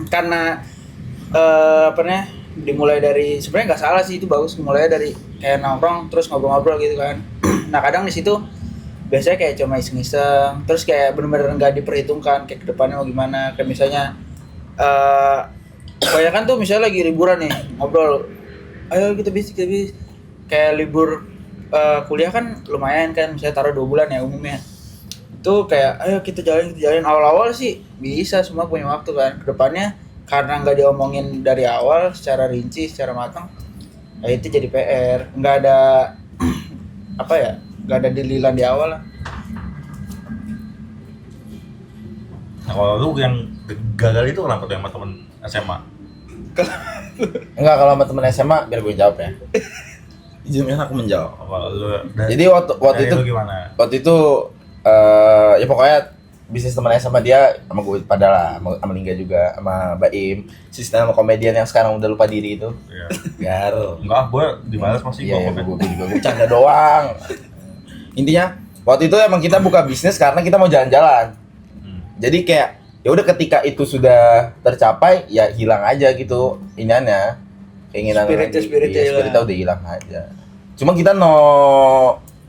[SPEAKER 1] karena apa namanya dimulai dari sebenarnya nggak salah sih, itu bagus dimulai dari kayak nongkrong terus ngobrol-ngobrol gitu kan. Nah kadang di situ biasanya kayak cuma iseng-iseng, terus kayak bener-bener nggak diperhitungkan kayak kedepannya mau gimana. Kayak misalnya kebanyakan tuh misalnya lagi liburan nih ngobrol, ayo kita bis kayak libur kuliah kan lumayan kan, misalnya taruh 2 bulan ya umumnya. Itu kayak ayo kita jalan awal-awal sih bisa semua punya waktu kan. Kedepannya karena nggak diomongin dari awal secara rinci, secara matang, ya itu jadi PR. Nggak ada apa ya, nggak ada dililan di awal lah.
[SPEAKER 2] Nah kalau lu yang gagal itu kenapa tuh yang sama temen SMA?
[SPEAKER 4] Enggak, kalau sama temen SMA biar gue jawab ya. Izinkan aku menjawab.
[SPEAKER 2] Kalau lu
[SPEAKER 4] Jadi waktu
[SPEAKER 2] dari
[SPEAKER 4] itu
[SPEAKER 2] lu gimana?
[SPEAKER 4] waktu itu ya pokoknya bisnis temen SMA dia sama gue pada lah, sama Lingga juga, sama Baim, sistem sama komedian yang sekarang udah lupa diri itu.
[SPEAKER 2] Iya.
[SPEAKER 4] Gar.
[SPEAKER 2] Enggak, gue dibalas masih
[SPEAKER 4] Iya,
[SPEAKER 2] gue
[SPEAKER 4] gue juga gue canda doang. Intinya waktu itu emang kita buka bisnis karena kita mau jalan-jalan. Jadi kayak ya udah ketika itu sudah tercapai ya hilang aja gitu iniannya, keinginan
[SPEAKER 1] Spiritnya hilang.
[SPEAKER 4] spiritnya udah hilang aja. Cuma kita no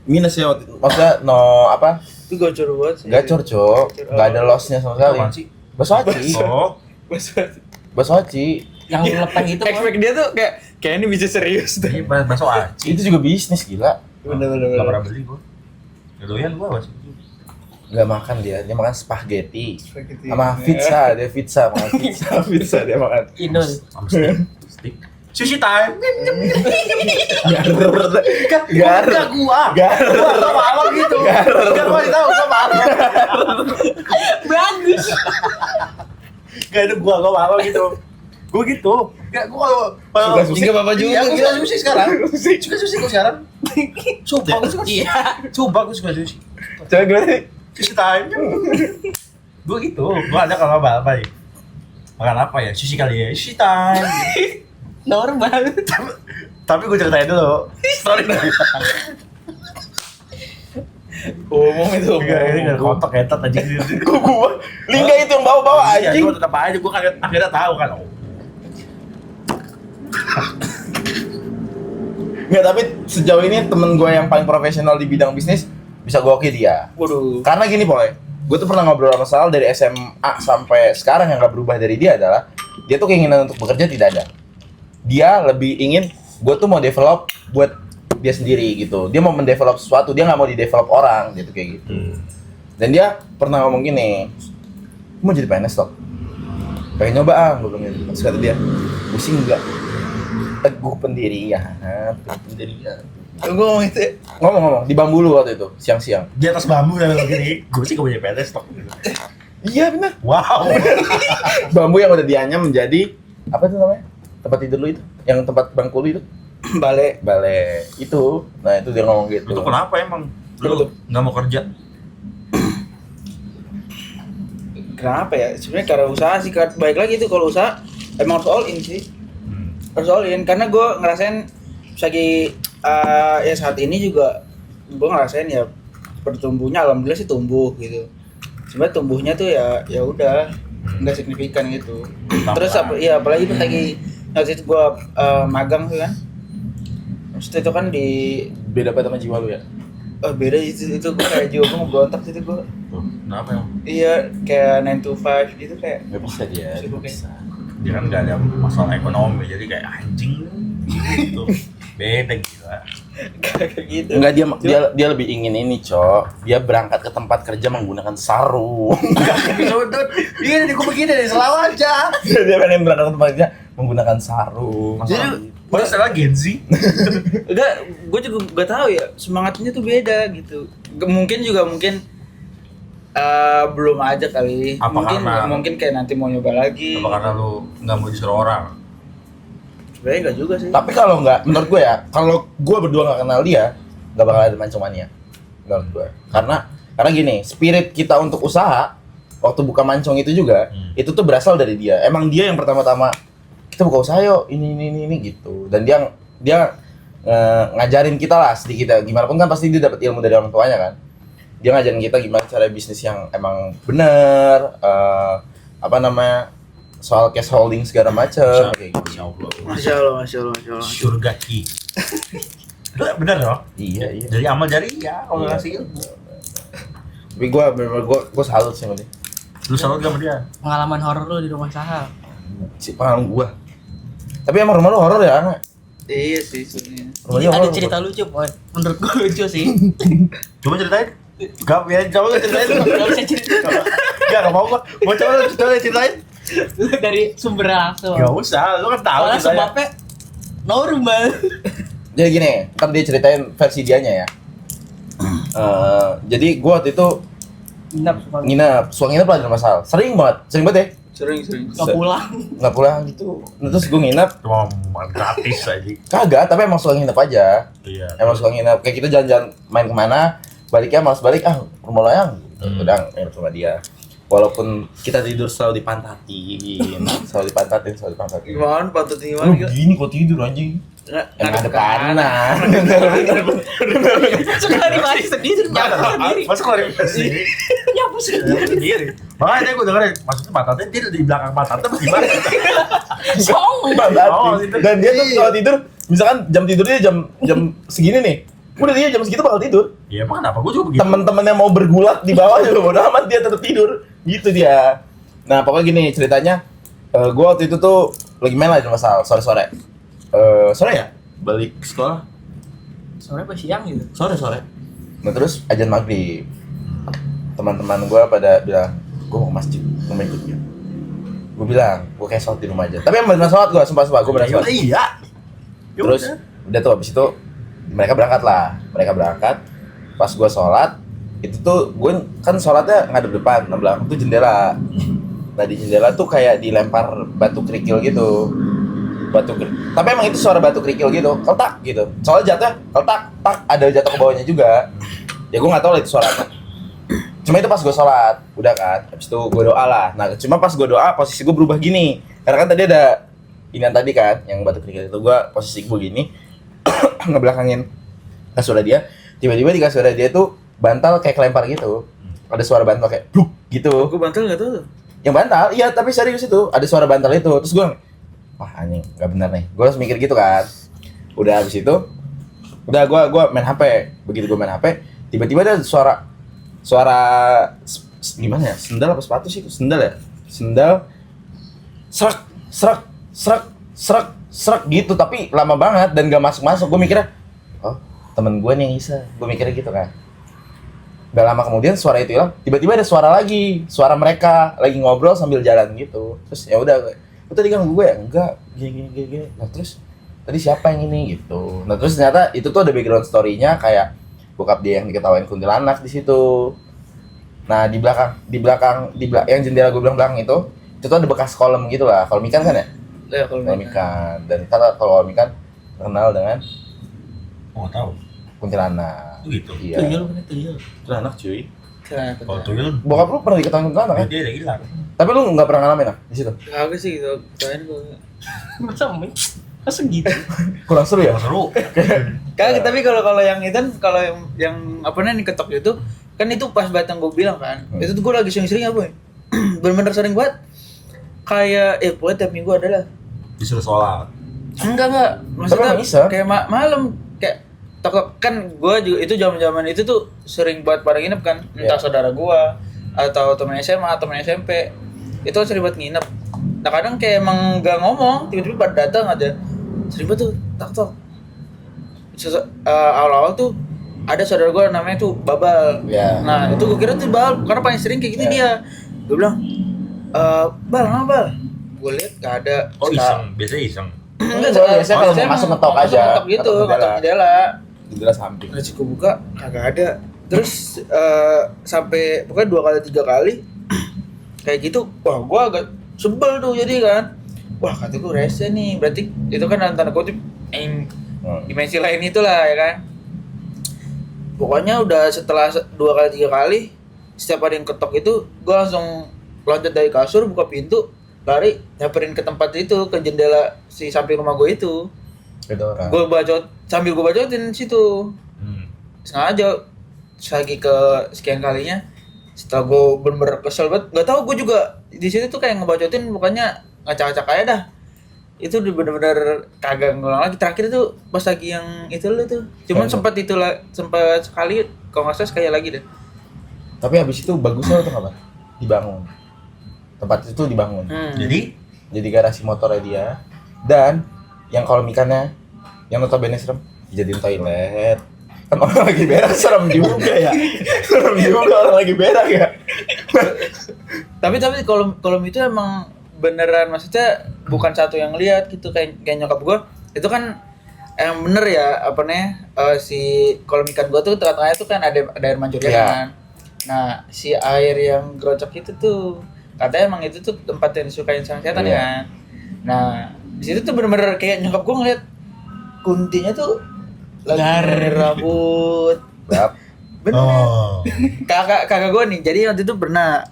[SPEAKER 4] minus ya maksudnya no apa?
[SPEAKER 1] Itu gacor banget sih.
[SPEAKER 4] Gacor, Cok. Enggak ada loss-nya sama sekali.
[SPEAKER 2] Apaan sih?
[SPEAKER 4] Bakso aci.
[SPEAKER 2] Oh,
[SPEAKER 4] Bakso aci.
[SPEAKER 3] Yang lepeng itu.
[SPEAKER 1] Expect dia tuh kayak ini bisa serius tuh.
[SPEAKER 2] ini bakso aci.
[SPEAKER 4] Itu juga bisnis gila.
[SPEAKER 1] Bener.
[SPEAKER 2] Gak pernah beli gue. Gak doyan gue bakso.
[SPEAKER 4] Enggak makan dia makan spaghetti.
[SPEAKER 1] Spaghetti.
[SPEAKER 4] Sama pizza, dia pizza makan pizza. Pizza dia makan.
[SPEAKER 3] Inul.
[SPEAKER 2] Sama stick. Sushi time.
[SPEAKER 4] Gar.
[SPEAKER 2] Enggak gua.
[SPEAKER 4] Gar.
[SPEAKER 2] Gua malam gitu. Enggak gua tahu gua malam.
[SPEAKER 3] Bagus.
[SPEAKER 2] Enggak ada gua malam gitu. Gua gitu. Enggak gua kalau
[SPEAKER 4] Suka sushi.
[SPEAKER 1] Enggak apa-apa juga.
[SPEAKER 2] Iya, gua suka sushi sekarang. Suka sushi gua sekarang. Coba gua suka.
[SPEAKER 3] Iya.
[SPEAKER 2] Coba gua suka sushi.
[SPEAKER 4] Coba gimana sih?
[SPEAKER 2] Sushi time. Gua gitu. Gua ada kalau apa nih? Makan apa ya? Sushi kali ya. Sushi time.
[SPEAKER 3] Normal.
[SPEAKER 2] Tapi gue ceritain dulu. Story dari
[SPEAKER 1] Ngomong itu.
[SPEAKER 2] ini enggak kotak ketat aja gitu.
[SPEAKER 4] Gua Lingga itu yang bawa-bawa
[SPEAKER 2] Iya,
[SPEAKER 4] anjing.
[SPEAKER 2] gue tetap aja, gue akhirnya tahu kan. Oh,
[SPEAKER 4] Enggak, tapi sejauh ini temen gue yang paling profesional di bidang bisnis bisa gue oke dia.
[SPEAKER 1] Waduh.
[SPEAKER 4] Karena gini boy, gue tuh pernah ngobrol sama Sal dari SMA sampai sekarang yang gak berubah dari dia adalah dia tuh keinginan untuk bekerja tidak ada. Dia lebih ingin gue tuh mau develop buat dia sendiri gitu. Dia mau mendevelop sesuatu, dia nggak mau didevelop orang gitu kayak gitu. Dan dia pernah ngomong gini, mau jadi PNS toh? Pengen nyoba ah, gue bilang gitu. Terus kata dia, pusing enggak? Teguh pendirian, teguh pendirian.
[SPEAKER 1] Gue ngomong itu.
[SPEAKER 4] Ngomong-ngomong di Bambulu waktu itu siang-siang.
[SPEAKER 2] di atas bambu dan begini, gue sih gak punya PNS stok gitu.
[SPEAKER 4] Iya benar.
[SPEAKER 2] Wow.
[SPEAKER 4] Bambu yang udah dianyam menjadi apa itu namanya? Tempat tidur lu itu, yang tempat bangku lu itu,
[SPEAKER 1] Balik.
[SPEAKER 4] balai itu. Nah itu dia ngomong gitu.
[SPEAKER 2] Itu kenapa emang?
[SPEAKER 1] Kenapa
[SPEAKER 2] Lu
[SPEAKER 1] tuh?
[SPEAKER 2] nggak mau kerja?
[SPEAKER 1] Kenapa ya? Sebenarnya karena usaha sih. Baik lagi itu kalau usaha emang harus all in sih. Harus all in karena gue ngerasain lagi ya saat ini juga gue ngerasain ya bertumbuhnya alhamdulillah sih tumbuh gitu. Sebenarnya tumbuhnya tuh ya udah nggak signifikan gitu. Terus apalagi pas lagi waktu itu gue magang tuh kan. Terus itu kan di
[SPEAKER 4] Beda apa sama jiwa lu ya?
[SPEAKER 1] beda itu gue kayak jiwa gue ngebrontak itu gue.
[SPEAKER 2] Tuh, kenapa emang?
[SPEAKER 1] Iya kayak 9 to 5 gitu kayak.
[SPEAKER 4] Gak bisa dia.
[SPEAKER 1] Sibuk
[SPEAKER 4] Gak
[SPEAKER 1] ya?
[SPEAKER 4] bisa.
[SPEAKER 2] Dia kan nggak ada masalah ekonomi, jadi kayak anjing gitu. Beda gila.
[SPEAKER 1] Kayak gitu.
[SPEAKER 4] Enggak, dia lebih ingin ini, Cok. Dia berangkat ke tempat kerja menggunakan sarung.
[SPEAKER 2] Sudut. Ini gue begini nih, selalu aja.
[SPEAKER 4] Dia pengen berangkat ke tempat kerja menggunakan sarung.
[SPEAKER 2] Jadi, masalah Gen Z.
[SPEAKER 1] Enggak, gue juga gak tahu ya semangatnya tuh beda gitu. Mungkin belum aja kali.
[SPEAKER 2] Apa
[SPEAKER 1] mungkin kayak nanti mau nyoba lagi.
[SPEAKER 2] Apa karena lu nggak mau disuruh orang?
[SPEAKER 1] Sebenarnya enggak juga sih.
[SPEAKER 4] Tapi kalau nggak, menurut gue ya, kalau gue berdua nggak kenal dia, nggak bakal ada mancung-mania. Menurut gue. Karena gini, spirit kita untuk usaha waktu buka mancong itu juga, itu tuh berasal dari dia. Emang dia yang pertama-tama kita buka usaha yuk, ini gitu. Dan dia ngajarin kita lah sedikit ya. Gimana pun kan pasti dia dapat ilmu dari orang tuanya kan. Dia ngajarin kita gimana cara bisnis yang emang bener, soal cash holding segala macam kayak gitu.
[SPEAKER 2] Masya Allah.
[SPEAKER 1] Masya Allah.
[SPEAKER 2] Surga ki. Bener loh.
[SPEAKER 4] Iya.
[SPEAKER 2] Dari amal jari ya kalau
[SPEAKER 4] Iya.
[SPEAKER 2] ngasih ilmu.
[SPEAKER 4] Tapi gue salut sih sama dia.
[SPEAKER 2] Lu salut gak sama dia?
[SPEAKER 3] Pengalaman horor lu di rumah Sahal.
[SPEAKER 4] Si pengalaman gue. Tapi emang rumah lu horor ya, Ana?
[SPEAKER 1] Iya sih sebenarnya.
[SPEAKER 4] Rumah
[SPEAKER 3] Ini
[SPEAKER 4] dia
[SPEAKER 3] ada
[SPEAKER 4] horor.
[SPEAKER 3] cerita lucu, Boy. Menurut gue lucu sih.
[SPEAKER 2] Coba ceritain. Gak, ya coba lu ceritain.
[SPEAKER 3] Gak bisa cerita.
[SPEAKER 2] Gak mau gua. Mau coba lu ceritain.
[SPEAKER 3] Dari sumbernya langsung.
[SPEAKER 2] Gak usah, lu kan tahu
[SPEAKER 3] Soalnya
[SPEAKER 2] ceritanya.
[SPEAKER 3] sebabnya normal.
[SPEAKER 4] Jadi gini, ntar dia ceritain versi dianya ya. Jadi gue waktu itu suka nginep lah di rumah Sal. Sering banget ya.
[SPEAKER 1] Sering.
[SPEAKER 3] Gak pulang.
[SPEAKER 4] Nggak pulang gitu. Nah, terus gue nginep,
[SPEAKER 2] Cuma gratis aja.
[SPEAKER 4] kagak, tapi emang suka nginep aja.
[SPEAKER 2] Iya.
[SPEAKER 4] Emang suka nginep, kayak kita jalan-jalan main kemana, baliknya malas balik, rumah lo yang udah nginep sama dia. Walaupun kita tidur selalu dipantatin.
[SPEAKER 1] Gimana patut
[SPEAKER 4] Lu
[SPEAKER 1] gimana?
[SPEAKER 4] gini kok tidur anjing? Yang ada panas.
[SPEAKER 3] Sekali mari sendiri, nyapu sendiri.
[SPEAKER 2] Masa klarifikasi?
[SPEAKER 3] Nyapu sendiri.
[SPEAKER 2] Makanya gue dengerin, maksudnya pantatnya dia di belakang pantatnya bagaimana?
[SPEAKER 3] Song.
[SPEAKER 2] Oh, itu.
[SPEAKER 4] Dan dia tuh kalau tidur, misalkan jam tidurnya jam segini nih. Udah dia jam segitu bakal tidur.
[SPEAKER 2] Ya emang kenapa? Gue juga begitu.
[SPEAKER 4] Temen-temen yang mau bergulat di bawah juga bodo amat, dia tetap tidur. Gitu dia. Nah, pokoknya gini ceritanya. Gue waktu itu tuh lagi main lah di rumah Sal, sore-sore. Sore ya? Balik sekolah.
[SPEAKER 3] Sore apa siang gitu?
[SPEAKER 4] Sore. Nah, terus ajan maghrib. Teman-teman gue pada bilang, gue mau ke masjid, mau ikut ya. Gue bilang, gue kayak sholat di rumah aja. Tapi emang bener sholat gue, sumpah gue bener sholat.
[SPEAKER 2] Iya. Ya
[SPEAKER 4] Terus
[SPEAKER 2] udah.
[SPEAKER 4] udah tuh habis itu mereka berangkat. Pas gue sholat, itu tuh gue kan sholatnya ngadep depan, nah belakang tuh jendela. Nah di jendela tuh kayak dilempar batu kerikil gitu. Tapi emang itu suara batu kerikil gitu, keltak gitu. Soalnya jatuhnya keltak, tak ada jatuh ke bawahnya juga. Ya gue nggak tahu lah itu suara apa. Cuma itu pas gue sholat, udah kan. Habis itu gue doa lah. Nah cuma pas gue doa posisi gue berubah gini. Karena kan tadi ada inian tadi kan, yang batu kerikil itu gue posisi gue gini, ngebelakangin kasur dia. Tiba-tiba di kasur dia tuh bantal kayak kelempar gitu. Ada suara bantal kayak bluk gitu.
[SPEAKER 1] Aku bantal nggak tahu tuh.
[SPEAKER 4] Yang bantal, iya tapi serius itu ada suara bantal itu. Terus gue, wah anjing, nggak benar nih. Gue harus mikir gitu kan. Udah habis itu, udah gue main HP. Begitu gue main HP, tiba-tiba ada suara gimana ya? Sendal apa sepatu sih itu? Sendal ya? Sendal, serak gitu. Tapi lama banget dan gak masuk. Gue mikirnya, oh temen gue nih yang Isa. Gue mikirnya gitu kan. Gak lama kemudian suara itu hilang, tiba-tiba ada suara lagi, suara mereka lagi ngobrol sambil jalan gitu. Terus ya udah, lu tadi kan gue ya enggak, gini. Nah terus tadi siapa yang ini gitu. Nah terus ternyata itu tuh ada background story-nya kayak bokap dia yang diketawain kuntilanak di situ. Nah di belakang yang jendela gue bilang belakang itu tuh ada bekas kolam gitu lah, kolam ikan kan ya?
[SPEAKER 1] Ya kalau
[SPEAKER 4] Kolam ikan. Dan kalau kolam ikan terkenal dengan
[SPEAKER 2] Oh tahu.
[SPEAKER 4] kuntilanak.
[SPEAKER 2] Itu gitu.
[SPEAKER 4] Iya.
[SPEAKER 3] Tuyul.
[SPEAKER 4] Kuntilanak cuy.
[SPEAKER 2] Kalau tuyul
[SPEAKER 4] Bokap lu pernah diketawain kuntilanak kan?
[SPEAKER 2] dia udah hilang.
[SPEAKER 4] Tapi lu nggak pernah ngalamin di situ?
[SPEAKER 1] Kagak sih gitu. Kalian gue.
[SPEAKER 3] Masa gitu?
[SPEAKER 4] Kurang seru ya?
[SPEAKER 2] Seru.
[SPEAKER 1] Kagak, tapi kalau yang itu kalau yang apa namanya ketok itu kan itu pas batang gue bilang kan. Itu tuh gue lagi sering-sering apa ya? Bener-bener sering banget. Kayak pokoknya tiap minggu adalah.
[SPEAKER 2] Disuruh sholat.
[SPEAKER 1] Enggak. Maksudnya
[SPEAKER 4] emang bisa?
[SPEAKER 1] kayak malam kayak tok kan gue juga itu zaman itu tuh sering buat pada nginep kan, entah
[SPEAKER 4] Iya.
[SPEAKER 1] saudara gue atau temen SMA atau temen SMP itu sering buat nginep. Nah kadang kayak emang gak ngomong, tiba-tiba pada datang aja sering banget tuh tok. Awal-awal tuh ada saudara gue namanya tuh Babal.
[SPEAKER 4] Iya.
[SPEAKER 1] Nah itu gue kira tuh Babal karena paling sering kayak gitu dia. Gue bilang, Bal, ngapa Bal? Gue lihat gak ada.
[SPEAKER 2] Oh iseng, biasanya iseng.
[SPEAKER 1] Enggak,
[SPEAKER 4] Biasanya kalau mau masuk ngetok aja.
[SPEAKER 1] Ngetok gitu,
[SPEAKER 4] Ngetok
[SPEAKER 1] ngetok jendela.
[SPEAKER 4] Jendela samping.
[SPEAKER 1] Terus gue buka, kagak ada. Terus sampai pokoknya 2 kali 3 kali kayak gitu. Wah, gue agak sebel tuh jadi kan. Wah, kata gue rese nih. Berarti itu kan dalam tanda kutip dimensi lain itulah ya kan. Pokoknya udah setelah 2 kali 3 kali setiap ada yang ketok itu gue langsung loncat dari kasur, buka pintu, lari nyamperin ke tempat itu, ke jendela si samping rumah gue itu.
[SPEAKER 4] Beda orang.
[SPEAKER 1] Gue sambil gue bacotin situ. Sengaja lagi ke sekian kalinya setelah gue bener-bener kesel banget, nggak tahu gue juga di situ tuh kayak ngebacotin, bukannya ngacak-ngacak aja dah. Itu udah bener-bener kagak ngulang lagi. Terakhir tuh pas lagi yang itu lu tuh cuman sempat sempat sekali, kalau nggak salah sekali lagi deh.
[SPEAKER 4] Tapi habis itu bagusnya tuh apa? Dibangun. Tempat itu dibangun. Jadi garasi motornya dia, dan yang kolam ikannya yang notabene serem dijadiin toilet. Kan orang lagi berak serem juga ya. Serem juga orang lagi berak ya.
[SPEAKER 1] Tapi kolom itu emang beneran, maksudnya bukan satu yang lihat gitu, kayak nyokap gua itu kan yang bener ya apa nih, si kolom ikan gua tuh tengah-tengahnya tuh kan ada air mancurnya kan. Nah, si air yang gerocok itu tuh katanya emang itu tuh tempat yang disukain sama setan kan. Nah, di situ tuh bener-bener kayak nyokap gua ngeliat kuntinya tuh lagi rambut. Bener. Kakak gue nih, jadi waktu itu pernah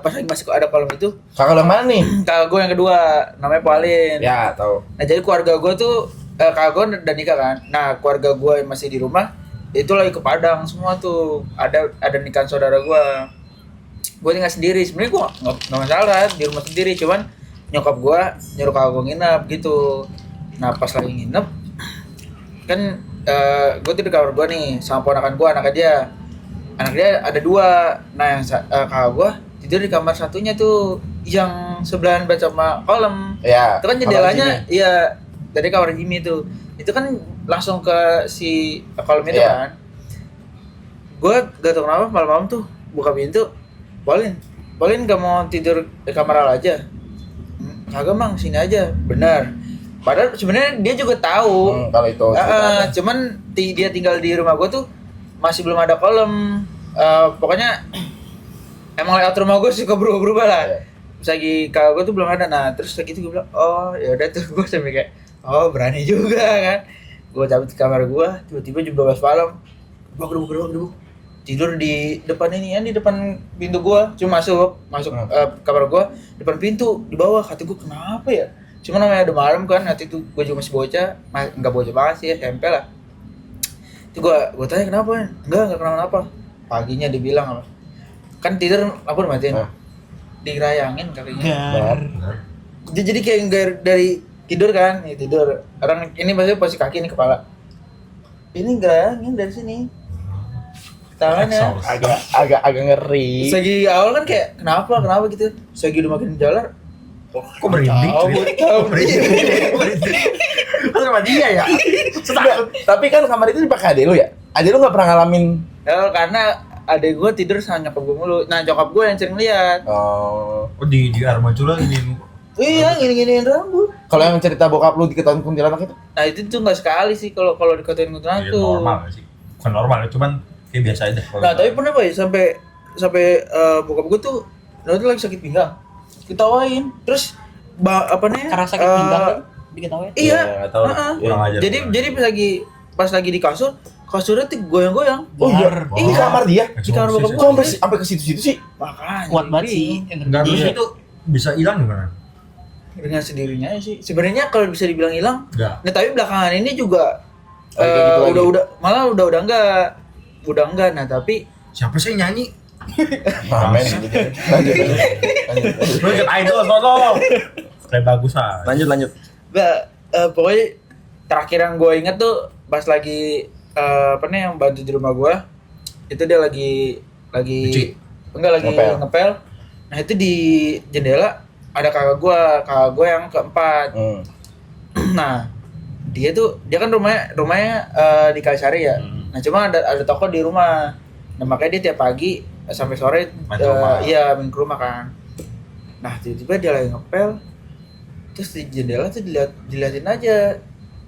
[SPEAKER 1] pas lagi masih ada kolam itu.
[SPEAKER 4] Kakak yang mana nih?
[SPEAKER 1] Kakak gue yang kedua, namanya Pauline.
[SPEAKER 4] Ya, tahu.
[SPEAKER 1] Nah, jadi keluarga gue tuh kakak gue udah nikah kan. Nah, keluarga gue yang masih di rumah itu lagi ke Padang semua tuh. Ada nikahan saudara gue. Gue tinggal sendiri. Sebenarnya gue nggak masalah di rumah sendiri, cuman nyokap gue nyuruh kakak gue nginep gitu. Nah, pas lagi nginep kan gue tidur di kamar gue nih sama ponakan gue, anak dia ada 2. Nah, yang kakak gue tidur di kamar satunya tuh yang sebelahan banget sama kolam.
[SPEAKER 4] Ya.
[SPEAKER 1] Itu kan jendelanya iya dari kamar Jimmy tuh. Itu kan langsung ke si kolam itu kan. Gue gak tau kenapa malam-malam tuh buka pintu, Pauline gak mau tidur di kamar Al aja. Kagak mang, sini aja. Benar. Padahal sebenarnya dia juga tahu
[SPEAKER 4] kalau itu.
[SPEAKER 1] Cuman dia tinggal di rumah gue tuh masih belum ada kolam. Pokoknya emang layout rumah gue suka berubah-berubah lah. Terus lagi kakak gue tuh belum ada. Nah, terus lagi itu gue bilang, oh ya udah tuh, gue sampai kayak, oh berani juga kan. Gue cabut ke kamar gue, tiba-tiba jam 12 malam, gebuk. Tidur di depan ini ya, di depan pintu gue. Cuma masuk kamar gue, depan pintu, di bawah. Hati gue kenapa ya? Cuma namanya udah malam kan, nanti itu gue juga masih bocah, nggak bocah banget sih, SMP lah. Itu gue tanya kenapa? Enggak kenapa-napa. Paginya dibilang apa? Kan tidur lampu dimatiin. Dirayangin kakinya. Jadi kayak dari tidur kan, ya tidur. Orang ini pasti posisi kaki ini kepala. Ini gerayangin dari sini. Tangannya
[SPEAKER 4] agak ngeri.
[SPEAKER 1] Segi awal kan kayak kenapa gitu. Segi udah makin jalan.
[SPEAKER 2] Kok merinding?
[SPEAKER 4] Terus sama dia ya. Tapi kan kamar itu dipakai adek lu ya? Adek lu nggak pernah ngalamin?
[SPEAKER 1] Ya, karena adek gue tidur sama nyokap gue mulu. Nah, nyokap gue yang sering lihat.
[SPEAKER 2] Oh, di air mancur ini.
[SPEAKER 1] Iya, gini-giniin rambut.
[SPEAKER 4] Kalau yang cerita bokap lu diketahuin kuntilanak itu?
[SPEAKER 1] Nah, itu tuh nggak sekali sih kalau dikatain kuntilanak
[SPEAKER 2] Ya,
[SPEAKER 1] tuh.
[SPEAKER 2] normal sih. Bukan normal, cuman kayak biasa aja.
[SPEAKER 1] Nah, tapi pernah Pak ya sampai bokap gue tuh lagi sakit pinggang. Ketawain. Terus apa nih?
[SPEAKER 3] Karena sakit pinggang kan diketawain.
[SPEAKER 1] Iya.
[SPEAKER 4] Nggak tahu.
[SPEAKER 2] Kurang ajar.
[SPEAKER 1] Jadi pas lagi di kasurnya tuh goyang-goyang.
[SPEAKER 4] Oh iya. Ini kamar dia.
[SPEAKER 1] Di kamar bokap
[SPEAKER 4] Kok
[SPEAKER 1] gue.
[SPEAKER 4] sampai ke situ-situ sih?
[SPEAKER 1] Makanya.
[SPEAKER 3] Kuat banget sih.
[SPEAKER 2] Enggak terus itu bisa hilang gimana?
[SPEAKER 1] Dengan sendirinya aja sih. Sebenarnya kalau bisa dibilang hilang.
[SPEAKER 2] Enggak.
[SPEAKER 1] Nah, tapi belakangan ini juga
[SPEAKER 4] Kayak gitu lagi.
[SPEAKER 1] udah enggak. Nah, tapi
[SPEAKER 2] Siapa sih yang nyanyi?
[SPEAKER 4] Amin. Lanjut.
[SPEAKER 2] Lu ikut idol sono. Kayak bagus ah.
[SPEAKER 4] Lanjut.
[SPEAKER 1] pokoknya terakhir yang gue inget tuh pas lagi yang bantu di rumah gue itu dia lagi
[SPEAKER 2] Cuci.
[SPEAKER 1] lagi ngepel. Nah, itu di jendela ada kakak gue yang keempat. Nah, dia kan rumahnya di Kalisari ya. Nah, cuma ada toko di rumah. Nah, makanya dia tiap pagi sampai sore main ke rumah kan. Nah, tiba-tiba dia lagi ngepel. Terus di jendela tuh diliatin aja.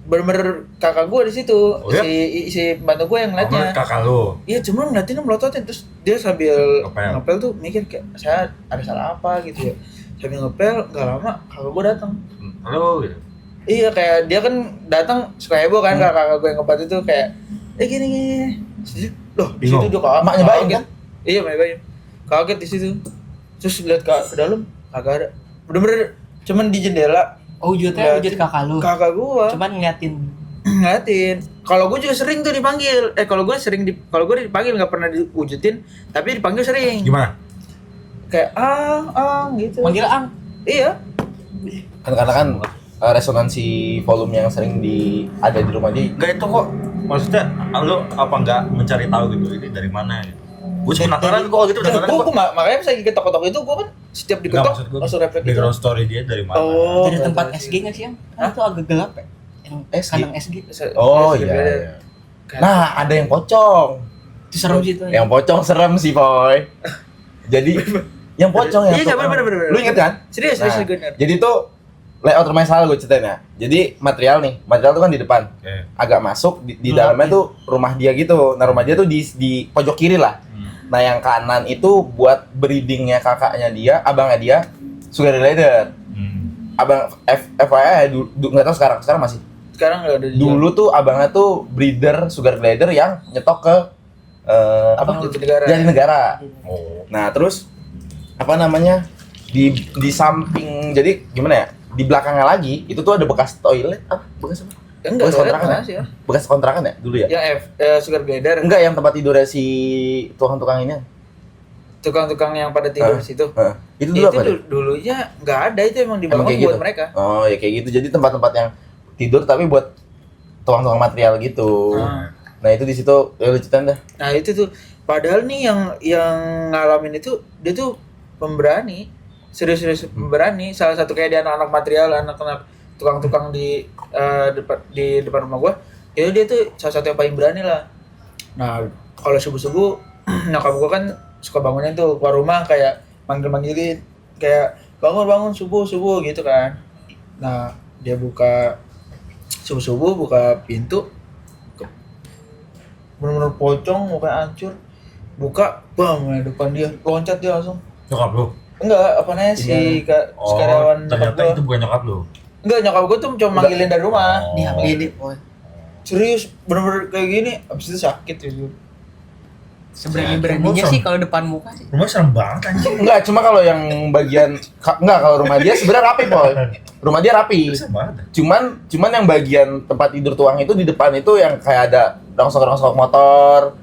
[SPEAKER 1] Bener-bener kakak gue di situ.
[SPEAKER 2] Oh, ya?
[SPEAKER 1] Si pembantu gue yang ngeliatnya.
[SPEAKER 2] Kakak lu.
[SPEAKER 1] Iya, cuma ngeliatin melototin. Terus dia sambil
[SPEAKER 2] Ngepel
[SPEAKER 1] tuh mikir kayak saya ada salah apa gitu ya. Sambil ngepel, gak lama kakak gue datang.
[SPEAKER 2] Halo gitu.
[SPEAKER 1] Iya, kayak dia kan datang suka heboh kan, kakak gue yang keempat itu kayak gini. Loh, di situ dia
[SPEAKER 4] Maknya Baim kan?
[SPEAKER 1] Iya, maknya Baim. Kaget di situ. Terus lihat ke dalam, kagak ada. Bener-bener Cuman di jendela
[SPEAKER 3] Wujudnya wujud kakak lu.
[SPEAKER 1] kakak gua
[SPEAKER 3] Cuman ngeliatin.
[SPEAKER 1] ngeliatin. Kalau gua juga sering tuh dipanggil. Kalau gua dipanggil nggak pernah diwujudin, tapi dipanggil sering.
[SPEAKER 2] Gimana?
[SPEAKER 1] Kayak gitu.
[SPEAKER 3] Manggil Ang.
[SPEAKER 1] Iya.
[SPEAKER 4] Kan karena kan resonansi volume yang sering ada di rumah dia.
[SPEAKER 2] Enggak itu kok. Maksudnya lu apa enggak mencari tahu gitu ini dari mana gitu. Gue cuma penasaran kok gitu penasaran
[SPEAKER 1] Gua
[SPEAKER 2] kok.
[SPEAKER 1] makanya pas lagi ketok-ketok itu gua kan setiap
[SPEAKER 2] Enggak,
[SPEAKER 1] diketok
[SPEAKER 2] maksud gue
[SPEAKER 1] langsung refleks gitu.
[SPEAKER 2] background story dia dari mana.
[SPEAKER 1] Oh,
[SPEAKER 3] Dari tempat
[SPEAKER 1] nggak tahu
[SPEAKER 3] SG
[SPEAKER 1] sih.
[SPEAKER 3] nggak sih Ang? Kan itu agak gelap ya. Yang
[SPEAKER 4] SG?
[SPEAKER 3] kandang SG.
[SPEAKER 4] Oh
[SPEAKER 1] Iya,
[SPEAKER 4] iya.
[SPEAKER 1] beda.
[SPEAKER 4] Iya. Nah, ada yang pocong.
[SPEAKER 3] Itu serem sih itu.
[SPEAKER 4] Yang pocong serem sih, Boy. Jadi yang pocong yang
[SPEAKER 1] Iya,
[SPEAKER 4] tukang-
[SPEAKER 1] bener.
[SPEAKER 4] Lu inget kan?
[SPEAKER 1] Serius,
[SPEAKER 4] Nah,
[SPEAKER 1] bener.
[SPEAKER 4] jadi tuh layout rumahnya salah gue ceritain ya. Jadi material tuh kan di depan.
[SPEAKER 2] Oke.
[SPEAKER 4] Agak masuk di
[SPEAKER 3] Gelap,
[SPEAKER 4] dalamnya
[SPEAKER 3] ya.
[SPEAKER 4] tuh rumah dia gitu. Nah, rumah dia tuh di pojok kiri lah. Nah, yang kanan itu buat breedingnya kakaknya dia, abangnya dia, sugar glider. Abang FYI nggak tahu sekarang masih.
[SPEAKER 1] Sekarang enggak ada di
[SPEAKER 4] Dulu tuh abangnya tuh breeder sugar glider yang nyetok ke apa?
[SPEAKER 1] Jatinegara.
[SPEAKER 4] Jatinegara.
[SPEAKER 2] Oh.
[SPEAKER 4] Nah, terus apa namanya? Di samping, jadi gimana ya? Di belakangnya lagi itu tuh ada bekas toilet. Apa? Bekas apa?
[SPEAKER 1] Enggak
[SPEAKER 4] Bekas kontrakan ya?
[SPEAKER 1] sih ya.
[SPEAKER 4] Bekas kontrakan ya dulu ya?
[SPEAKER 1] Ya sugar glider.
[SPEAKER 4] Enggak, yang tempat tidurnya si tukang-tukang ini.
[SPEAKER 1] Tukang-tukang yang pada tidur di situ.
[SPEAKER 4] Heeh. Itu
[SPEAKER 1] Ya,
[SPEAKER 4] dulu apa deh?
[SPEAKER 1] dulunya nggak ada, itu emang
[SPEAKER 4] Emang
[SPEAKER 1] dibangun
[SPEAKER 4] kayak
[SPEAKER 1] buat
[SPEAKER 4] gitu?
[SPEAKER 1] mereka.
[SPEAKER 4] Oh, ya kayak gitu. Jadi tempat-tempat yang tidur tapi buat tukang-tukang material gitu.
[SPEAKER 1] Ah.
[SPEAKER 4] Nah, itu di situ ya lu ceritain dah.
[SPEAKER 1] Nah itu tuh, padahal nih yang ngalamin itu dia tuh pemberani, serius pemberani. Salah satu kayak dia anak-anak material, anak-anak tukang-tukang di depan rumah gua, itu dia tuh salah satu yang paling berani lah. Nah kalau subuh nyokap gua kan suka bangunin tuh keluar rumah, kayak manggil-manggilin, kayak bangun subuh gitu kan. Nah dia buka subuh buka pintu, bener-bener pocong, mukanya hancur, buka, bam, di depan dia, loncat dia langsung.
[SPEAKER 2] Nyokap lu?
[SPEAKER 1] Enggak, apa namanya si karyawan nyokap
[SPEAKER 2] ternyata
[SPEAKER 1] gua.
[SPEAKER 2] itu bukan nyokap lu.
[SPEAKER 1] Enggak, nyokap gua tuh cuma manggilin dari rumah.
[SPEAKER 2] Oh.
[SPEAKER 3] Dihamilin, boy.
[SPEAKER 1] Serius, bener-bener kayak gini, abis itu sakit ya.
[SPEAKER 3] Seberani-beraninya sih kalau depan muka sih.
[SPEAKER 2] Rumah serem banget anjing.
[SPEAKER 4] Enggak, cuma kalau yang bagian enggak, kalau rumah dia sebenarnya rapi, Boy. Rumah dia rapi.
[SPEAKER 2] Serem banget.
[SPEAKER 4] Cuman yang bagian tempat tidur tuang itu di depan itu yang kayak ada rongsok-rongsok motor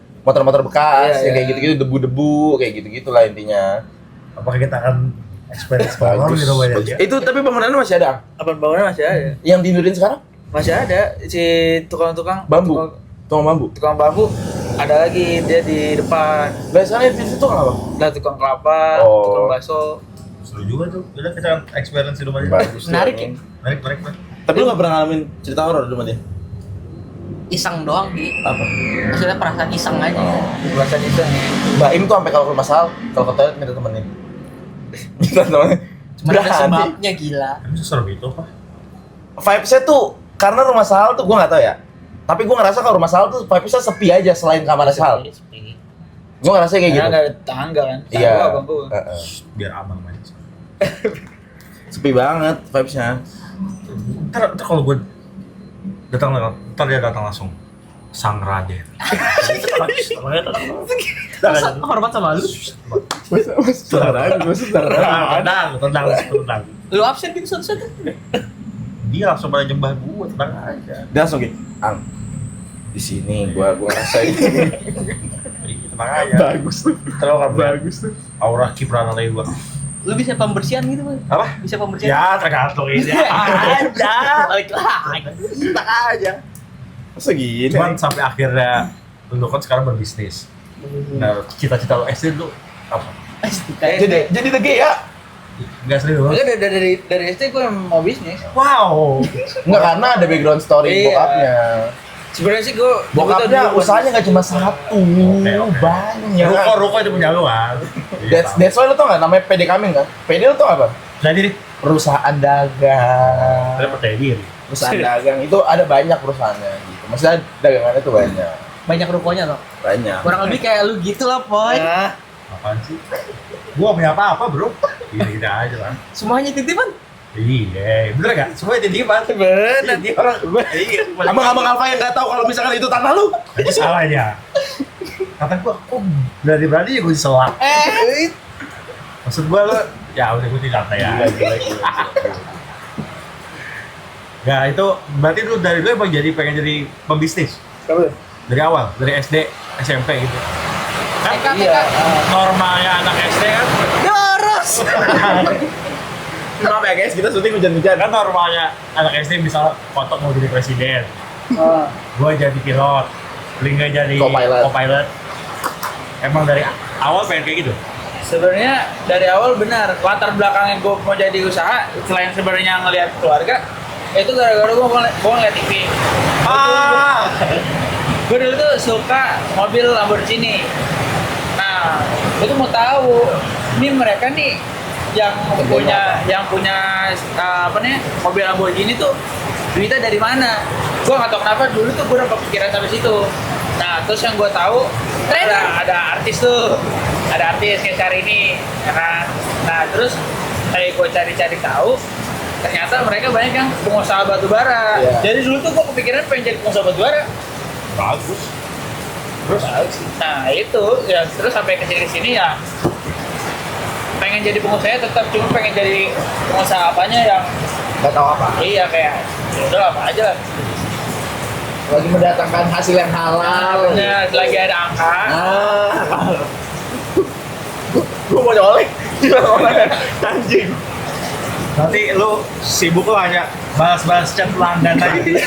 [SPEAKER 4] bekas,
[SPEAKER 1] Iya,
[SPEAKER 4] yang kayak
[SPEAKER 1] iya.
[SPEAKER 4] gitu-gitu, debu-debu, kayak gitu-gitu lah intinya.
[SPEAKER 2] Apakah kita akan experience horor
[SPEAKER 4] Bagus,
[SPEAKER 2] gitu banyak
[SPEAKER 4] bagus.
[SPEAKER 2] ya?
[SPEAKER 4] Itu tapi bangunannya masih ada, Ang?
[SPEAKER 1] Apa bangunan masih ada?
[SPEAKER 4] Yang tidurin sekarang?
[SPEAKER 1] Masih ada si tukang-tukang
[SPEAKER 4] Bambu. Tuang bambu.
[SPEAKER 1] tukang bambu ada lagi dia di depan.
[SPEAKER 4] Biasanya di situ apa?
[SPEAKER 1] Lah tukang kelapa,
[SPEAKER 4] Oh.
[SPEAKER 1] tukang bakso.
[SPEAKER 2] Seru juga tuh. Udah kita experience di rumah dia.
[SPEAKER 4] Bagus.
[SPEAKER 3] Menarik
[SPEAKER 4] tuh.
[SPEAKER 3] ya?
[SPEAKER 2] Menarik.
[SPEAKER 4] Tapi lu gak pernah ngalamin cerita horor di rumah dia?
[SPEAKER 3] Iseng doang sih.
[SPEAKER 4] Apa?
[SPEAKER 3] Maksudnya perasaan iseng aja.
[SPEAKER 1] Perasaan itu.
[SPEAKER 4] Mbak Im tuh sampai kalau ke rumah Sal, kalau ke toilet minta temenin. Minta temenin.
[SPEAKER 3] Cuma ada
[SPEAKER 4] Berani.
[SPEAKER 3] sebabnya gila.
[SPEAKER 2] Emang seserem itu apa?
[SPEAKER 4] Vibes-nya tuh karena rumah Sal tuh gua nggak tahu ya. Tapi gua ngerasa kalau rumah Sal tuh vibes-nya sepi aja selain kamar Sal. Gua ngerasa kayak gitu.
[SPEAKER 1] Karena nggak ada tangga kan.
[SPEAKER 4] Iya.
[SPEAKER 1] Tangga abang gua.
[SPEAKER 4] Heeh.
[SPEAKER 2] Biar aman main.
[SPEAKER 4] Sepi banget vibes-nya.
[SPEAKER 2] Ntar kalau gue datang, ntar dia datang langsung. Sang Raden.
[SPEAKER 3] Masa hormat sama lu?
[SPEAKER 2] Tenang.
[SPEAKER 3] Lu absen gitu satu-satu.
[SPEAKER 2] Dia langsung pada nyembah gue, tenang aja.
[SPEAKER 4] Dia langsung gitu, Ang, di sini gua ngerasain.
[SPEAKER 2] Tenang aja.
[SPEAKER 4] Bagus tuh.
[SPEAKER 2] Terlalu kan
[SPEAKER 4] Bagus tuh.
[SPEAKER 2] aura kiprana lagi gue.
[SPEAKER 3] Lu bisa pembersihan gitu, Bang?
[SPEAKER 2] Apa?
[SPEAKER 3] Bisa pembersihan.
[SPEAKER 2] Ya tergantung ini aja.
[SPEAKER 3] Balik lagi.
[SPEAKER 2] Tenang aja.
[SPEAKER 4] Masa gini?
[SPEAKER 2] Cuman sampai akhirnya lu kan sekarang berbisnis. Nah, cita-cita lu SD lu apa?
[SPEAKER 4] Jadi the gay ya?
[SPEAKER 2] Enggak serius.
[SPEAKER 1] Enggak dari SD gua mau bisnis.
[SPEAKER 2] Wow.
[SPEAKER 4] Enggak, karena ada background story
[SPEAKER 1] Iya.
[SPEAKER 4] bokapnya.
[SPEAKER 1] Sebenarnya sih gua
[SPEAKER 4] Bokapnya usahanya nggak cuma satu, banyak.
[SPEAKER 2] Ruko itu punya lu kan.
[SPEAKER 4] That's why lu tau nggak namanya PD Kaming kan? PD lu tau apa?
[SPEAKER 2] Jadi nih,
[SPEAKER 4] Perusahaan dagang.
[SPEAKER 2] saya percaya diri.
[SPEAKER 4] Perusahaan dagang itu ada banyak perusahaannya gitu. Maksudnya dagangannya tuh banyak.
[SPEAKER 3] Banyak rukonya loh.
[SPEAKER 4] Banyak.
[SPEAKER 3] Kurang lebih kayak lu gitu lah, Boy.
[SPEAKER 1] Nah,
[SPEAKER 2] Apaan sih? Gua punya apa-apa, Bro. Gini-gini aja kan.
[SPEAKER 3] Semuanya titipan.
[SPEAKER 2] Iya, bener gak? Semua titipan.
[SPEAKER 1] bener.
[SPEAKER 2] Ini orang iya,
[SPEAKER 4] Abang-abang Alfa yang nggak tahu kalau misalkan itu tanah lu.
[SPEAKER 2] itu salah ya. Kata gua, kok berani-berani ya gua diselak.
[SPEAKER 1] Eh,
[SPEAKER 2] Maksud gua lu Ya udah gue tidak ya.
[SPEAKER 4] Gila, gila, gila.
[SPEAKER 2] Nah itu berarti lu dari dulu emang jadi pengen jadi pembisnis dari awal, dari SD, SMP gitu. Kan
[SPEAKER 1] Iya.
[SPEAKER 2] normalnya anak SD kan,
[SPEAKER 3] Doros.
[SPEAKER 4] Kenapa ya guys, kita syuting hujan-hujan.
[SPEAKER 2] kan normalnya anak SD misalnya kotok mau jadi presiden, gue jadi pilot, Lingga jadi
[SPEAKER 4] Co-pilot.
[SPEAKER 2] Emang dari awal pengen kayak gitu?
[SPEAKER 1] Sebenarnya dari awal benar, latar belakangnya gue mau jadi usaha selain sebenarnya ngelihat keluarga, itu gara-gara gue ngeliat TV. Gue dulu tuh suka mobil Lamborghini. Nah, itu mau tahu ini mereka nih yang punya apa nih mobil Lamborghini tuh duitnya dari mana? Gue nggak tahu kenapa dulu tuh gue udah kepikiran sampai situ. Nah, terus yang gue tahu ada artis tuh, ada artis kayak Syahrini, ya kan? Nah, terus kayak gue cari-cari tahu, ternyata mereka banyak yang pengusaha batu bara.
[SPEAKER 4] Iya.
[SPEAKER 1] Jadi dulu tuh gue kepikiran pengen jadi pengusaha batu bara.
[SPEAKER 2] Bagus.
[SPEAKER 1] Terus, nah itu ya terus sampai kesini ya pengen jadi pengusaha tetap, cuma pengen jadi pengusaha apanya yang
[SPEAKER 4] Gak tahu apa.
[SPEAKER 1] iya kayak ya udah apa aja lah.
[SPEAKER 4] Lagi mendatangkan hasil yang halal.
[SPEAKER 1] Bener, lagi ada angka.
[SPEAKER 4] Gue mau nyolek. Anjing.
[SPEAKER 2] Nanti lu sibuk lu hanya balas-balas chat pelanggan tadi.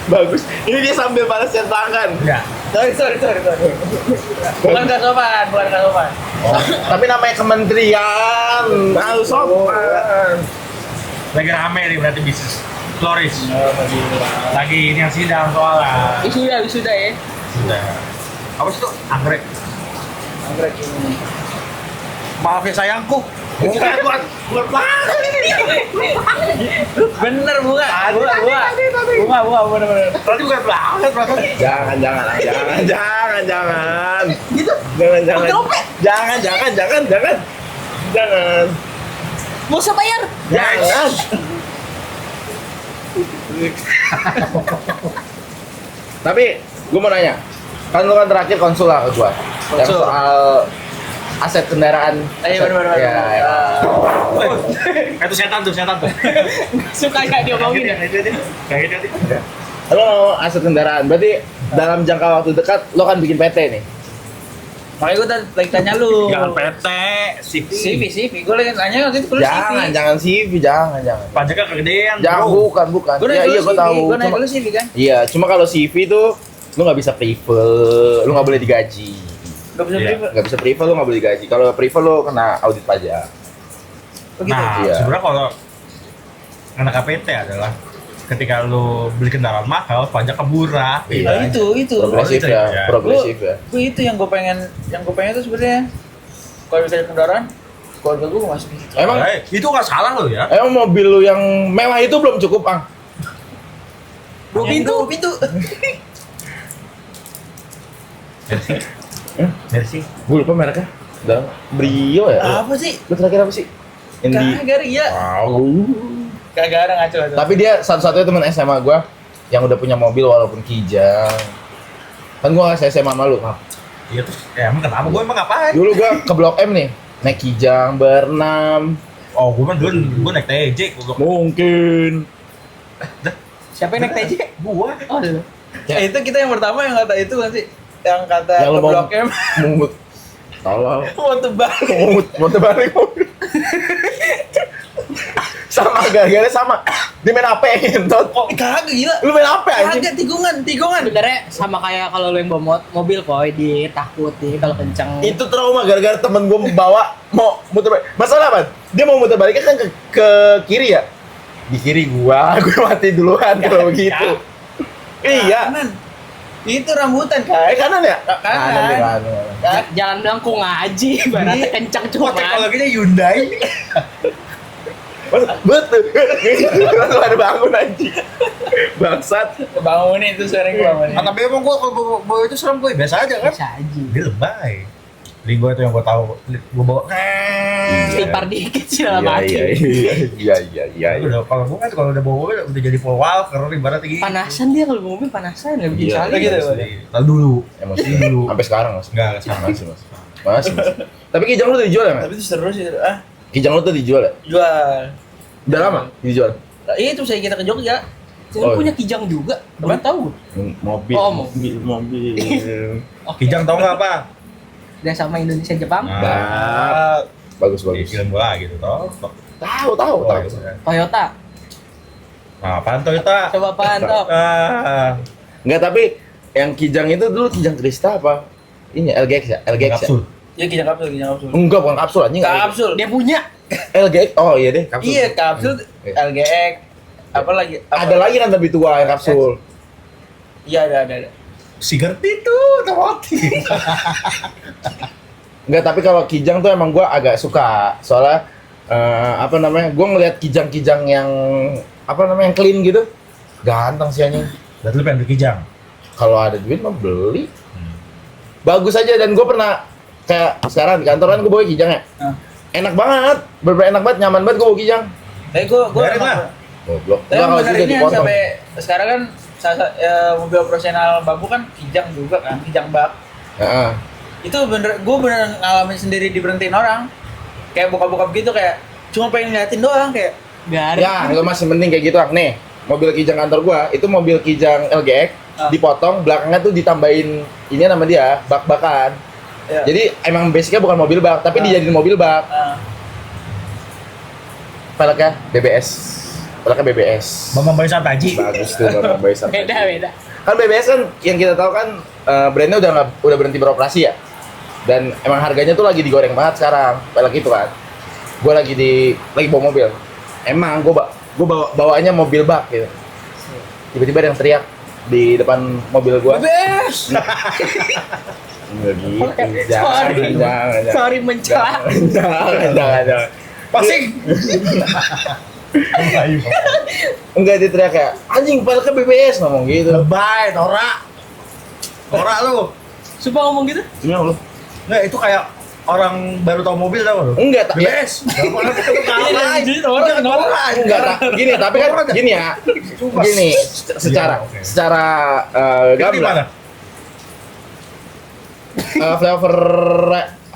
[SPEAKER 4] Bagus. Ini dia sambil balas chat pelanggan.
[SPEAKER 2] Ya.
[SPEAKER 1] Sorry. Bukan gak sopan.
[SPEAKER 4] Tapi namanya kementerian. Harus sopan.
[SPEAKER 2] Lagi rame nih berarti bisnis flourish. Lagi ini yang sidang soalnya.
[SPEAKER 1] Wisuda ya.
[SPEAKER 2] Sudah. Apa sih itu? Anggrek.
[SPEAKER 1] Anggrek ini.
[SPEAKER 2] Maaf ya sayangku. Bukan pelanggan ini.
[SPEAKER 1] Bener bunga. Bunga bener.
[SPEAKER 2] Berarti bukan pelanggan, pelanggan.
[SPEAKER 4] Jangan.
[SPEAKER 3] Gitu.
[SPEAKER 4] Jangan.
[SPEAKER 3] Mau usah bayar.
[SPEAKER 4] Jangan. Tapi gue mau nanya, kan lu kan terakhir konsul lah ke gue yang
[SPEAKER 1] Konsul.
[SPEAKER 4] soal aset kendaraan.
[SPEAKER 1] Iya bener.
[SPEAKER 4] Ya.
[SPEAKER 2] Itu setan tuh.
[SPEAKER 3] Suka nggak diomongin ya?
[SPEAKER 2] Kayak gitu.
[SPEAKER 4] Lo mau aset kendaraan, berarti dalam jangka waktu dekat lo kan bikin PT nih.
[SPEAKER 1] Makanya gue lagi tanya lu.
[SPEAKER 2] Jangan PT,
[SPEAKER 1] CV. Gue lagi tanya waktu itu lu CV.
[SPEAKER 4] Jangan CV, jangan.
[SPEAKER 2] Pajaknya kegedean.
[SPEAKER 4] Jangan,
[SPEAKER 2] bro.
[SPEAKER 4] bukan.
[SPEAKER 1] Gue
[SPEAKER 4] Iya, gue tahu.
[SPEAKER 1] Gue nanya
[SPEAKER 4] Cuma-
[SPEAKER 1] lu CV kan.
[SPEAKER 4] Iya, cuma kalau CV tuh lu nggak bisa prefer, lu nggak boleh digaji.
[SPEAKER 1] Gak bisa
[SPEAKER 2] Iya.
[SPEAKER 1] private.
[SPEAKER 4] Nggak bisa prefer, lu nggak boleh digaji. Kalau prefer lu kena audit pajak.
[SPEAKER 1] Begitu.
[SPEAKER 2] Nah,
[SPEAKER 4] Iya.
[SPEAKER 2] sebenarnya kalau anak KPT adalah ketika lu beli kendaraan mahal, pajaknya murah.
[SPEAKER 4] Iya.
[SPEAKER 1] Nah, itu.
[SPEAKER 4] Progresif
[SPEAKER 2] itu
[SPEAKER 4] ya,
[SPEAKER 2] ya.
[SPEAKER 4] progresif ya.
[SPEAKER 1] Gue itu yang gue pengen tuh sebenarnya. Kalau misalnya kendaraan, keluarga gue masuk.
[SPEAKER 4] Emang
[SPEAKER 2] Itu nggak salah lo ya.
[SPEAKER 4] emang mobil lu yang mewah itu belum cukup, Ang?
[SPEAKER 1] Dua pintu.
[SPEAKER 2] Mercy.
[SPEAKER 4] Gue lupa mereknya. Udah Brio ya?
[SPEAKER 1] Apa sih?
[SPEAKER 4] Lu terakhir apa sih? Yang di
[SPEAKER 1] Kagak Ria. Kagak ada ngaco.
[SPEAKER 4] Tapi dia satu-satunya teman SMA gua yang udah punya mobil walaupun kijang. Kan gua nggak SMA sama lu, Ang.
[SPEAKER 2] Iya terus, ya emang kenapa? Gue emang ngapain?
[SPEAKER 4] Dulu gua ke Blok M nih, naik kijang berenam.
[SPEAKER 2] Oh, gue kan dulu naik TJ.
[SPEAKER 4] Mungkin.
[SPEAKER 3] Siapa yang naik TJ?
[SPEAKER 2] Gua.
[SPEAKER 3] Oh, dulu.
[SPEAKER 1] Itu kita yang pertama yang kata itu kan sih. Yang kata
[SPEAKER 4] Yang lu
[SPEAKER 1] ke
[SPEAKER 4] mau
[SPEAKER 1] Blok M.
[SPEAKER 4] mungut. Tolong.
[SPEAKER 1] Mau tebak.
[SPEAKER 4] Mau terbalik mobil. Sama gara-gara sama. Dia main apa ya, Tot?
[SPEAKER 1] Kagak gila.
[SPEAKER 4] Lu main apa anjing?
[SPEAKER 1] Kagak tikungan.
[SPEAKER 3] Sebenarnya sama kayak kalau lu yang bawa mobil koi ditakutin kalau kenceng.
[SPEAKER 4] Itu trauma gara-gara temen gue bawa mau muter balik. Masalah apa? Dia mau muter baliknya kan ke kiri ya. Di kiri gua mati duluan kalau begitu. Iya.
[SPEAKER 1] Kanan. Itu rambutan kan.
[SPEAKER 4] Kanan ya?
[SPEAKER 1] Kanan.
[SPEAKER 4] deh, kanan.
[SPEAKER 3] Jalan bilang kok ngaji, ibaratnya kenceng
[SPEAKER 2] Wah,
[SPEAKER 3] cuma.
[SPEAKER 2] teknologinya Hyundai.
[SPEAKER 4] Betul. Langsung ada bangun anjing. Bangsat.
[SPEAKER 1] Kebangunin itu sering kebangunin.
[SPEAKER 2] Tapi emang gua kalau bawa itu serem gue biasa aja kan.
[SPEAKER 3] Bisa aja.
[SPEAKER 2] Dia lebay. Jadi gue itu yang gue tahu, gue bawa.
[SPEAKER 3] Stipar dikit sih dalam hati.
[SPEAKER 4] Iya.
[SPEAKER 2] Udah kalau gue kan kalau udah bawa mobil udah jadi Paul Walker ibaratnya gitu.
[SPEAKER 3] Panasan dia kalau bawa mobil panasan nggak bikin
[SPEAKER 4] Iya,
[SPEAKER 3] saling.
[SPEAKER 1] gitu.
[SPEAKER 2] Lalu dulu.
[SPEAKER 4] Emosi
[SPEAKER 2] Dulu.
[SPEAKER 4] sampai sekarang mas.
[SPEAKER 2] Enggak sama.
[SPEAKER 4] Masih. Tapi kijang lu udah dijual ya, Mas?
[SPEAKER 1] Tapi itu seru sih. Ah,
[SPEAKER 4] Kijang lu tuh dijual ya?
[SPEAKER 1] Jual.
[SPEAKER 4] Udah lama dijual?
[SPEAKER 1] Nah, itu saya kita ke Jogja.
[SPEAKER 3] Saya
[SPEAKER 4] Oh.
[SPEAKER 3] punya kijang juga. Baru tahu.
[SPEAKER 4] Mobil.
[SPEAKER 3] Oh,
[SPEAKER 4] mobil.
[SPEAKER 2] Kijang tau nggak apa?
[SPEAKER 3] Udah sama Indonesia Jepang.
[SPEAKER 2] Nah,
[SPEAKER 4] Bagus
[SPEAKER 2] di
[SPEAKER 4] bagus.
[SPEAKER 2] film gua gitu toh.
[SPEAKER 4] Tahu.
[SPEAKER 2] Gitu kan.
[SPEAKER 3] Toyota.
[SPEAKER 2] Nah, apaan Toyota?
[SPEAKER 3] Coba apaan toh?
[SPEAKER 4] Enggak, tapi yang Kijang itu dulu Kijang Krista apa? Ini LGX ya? LGX ya?
[SPEAKER 2] Kapsul.
[SPEAKER 1] Ya kijang kapsul.
[SPEAKER 4] Enggak, bukan kapsul anjing.
[SPEAKER 1] Kapsul.
[SPEAKER 3] Dia punya.
[SPEAKER 4] LGX. Oh iya deh, kapsul.
[SPEAKER 1] Iya, kapsul LGX. Apa lagi?
[SPEAKER 4] Ada lagi kan tapi tua yang kapsul.
[SPEAKER 1] Iya, ada.
[SPEAKER 2] Sigaret itu otomotif.
[SPEAKER 4] Enggak, tapi kalau Kijang tuh emang gua agak suka. Soalnya apa namanya? Gua ngeliat Kijang-Kijang yang apa namanya? Yang clean gitu. Ganteng sih anjing.
[SPEAKER 2] Berarti lu pengen beli Kijang?
[SPEAKER 4] Kalau ada duit mah beli. Bagus aja, dan gue pernah kayak sekarang di kantor kan gue bawa Kijang ya. Enak banget, bener-bener enak banget, nyaman banget gue bawa Kijang.
[SPEAKER 1] Tapi gua
[SPEAKER 2] Biarin lah.
[SPEAKER 4] Goblok.
[SPEAKER 1] Tapi
[SPEAKER 4] Enggak, kalau
[SPEAKER 1] bener
[SPEAKER 4] juga
[SPEAKER 1] ini kan
[SPEAKER 4] dipotong.
[SPEAKER 1] sampai sekarang kan mobil operasional bambu kan kijang juga kan, kijang bak.
[SPEAKER 4] Heeh.
[SPEAKER 1] Itu gue bener ngalamin sendiri diberhentiin orang. Kayak bokap-bokap gitu kayak cuma pengen ngeliatin doang kayak.
[SPEAKER 3] Garis.
[SPEAKER 4] Ya, lo masih mending kayak gitu. Nih, mobil Kijang kantor gua itu mobil Kijang LGX dipotong, belakangnya tuh ditambahin ini nama dia, bak-bakan.
[SPEAKER 1] Ya.
[SPEAKER 4] Jadi emang basicnya bukan mobil bak, tapi dijadiin mobil bak. Peleknya BBS. Peleknya BBS.
[SPEAKER 2] Bambang Bayi Sampaji.
[SPEAKER 4] Bagus tuh Bang Boy Sarko.
[SPEAKER 3] Beda.
[SPEAKER 4] Kan BBS kan yang kita tahu kan brandnya udah berhenti beroperasi ya. Dan emang harganya tuh lagi digoreng banget sekarang. Pelek itu kan. Gua lagi bawa mobil. Emang gua bawaannya mobil bak gitu. Tiba-tiba ada yang teriak di depan mobil gua.
[SPEAKER 1] BBS.
[SPEAKER 4] Enggak gitu.
[SPEAKER 3] Sorry.
[SPEAKER 4] Jangan.
[SPEAKER 3] Sorry mencela.
[SPEAKER 4] Jangan.
[SPEAKER 2] Pasing.
[SPEAKER 4] Enggak, dia teriak kayak anjing peleknya BBS ngomong gitu.
[SPEAKER 2] Lebay, norak. Norak lu.
[SPEAKER 3] Sumpah ngomong gitu?
[SPEAKER 4] Cuma lu.
[SPEAKER 2] Nggak, itu kayak orang baru tahu mobil tau lu.
[SPEAKER 4] Enggak,
[SPEAKER 2] BBS. Gak pernah ketemu kalah.
[SPEAKER 3] Jadi orang
[SPEAKER 4] enggak gini, tapi kan gini ya. Gini, secara
[SPEAKER 2] Itu di mana?
[SPEAKER 4] flavor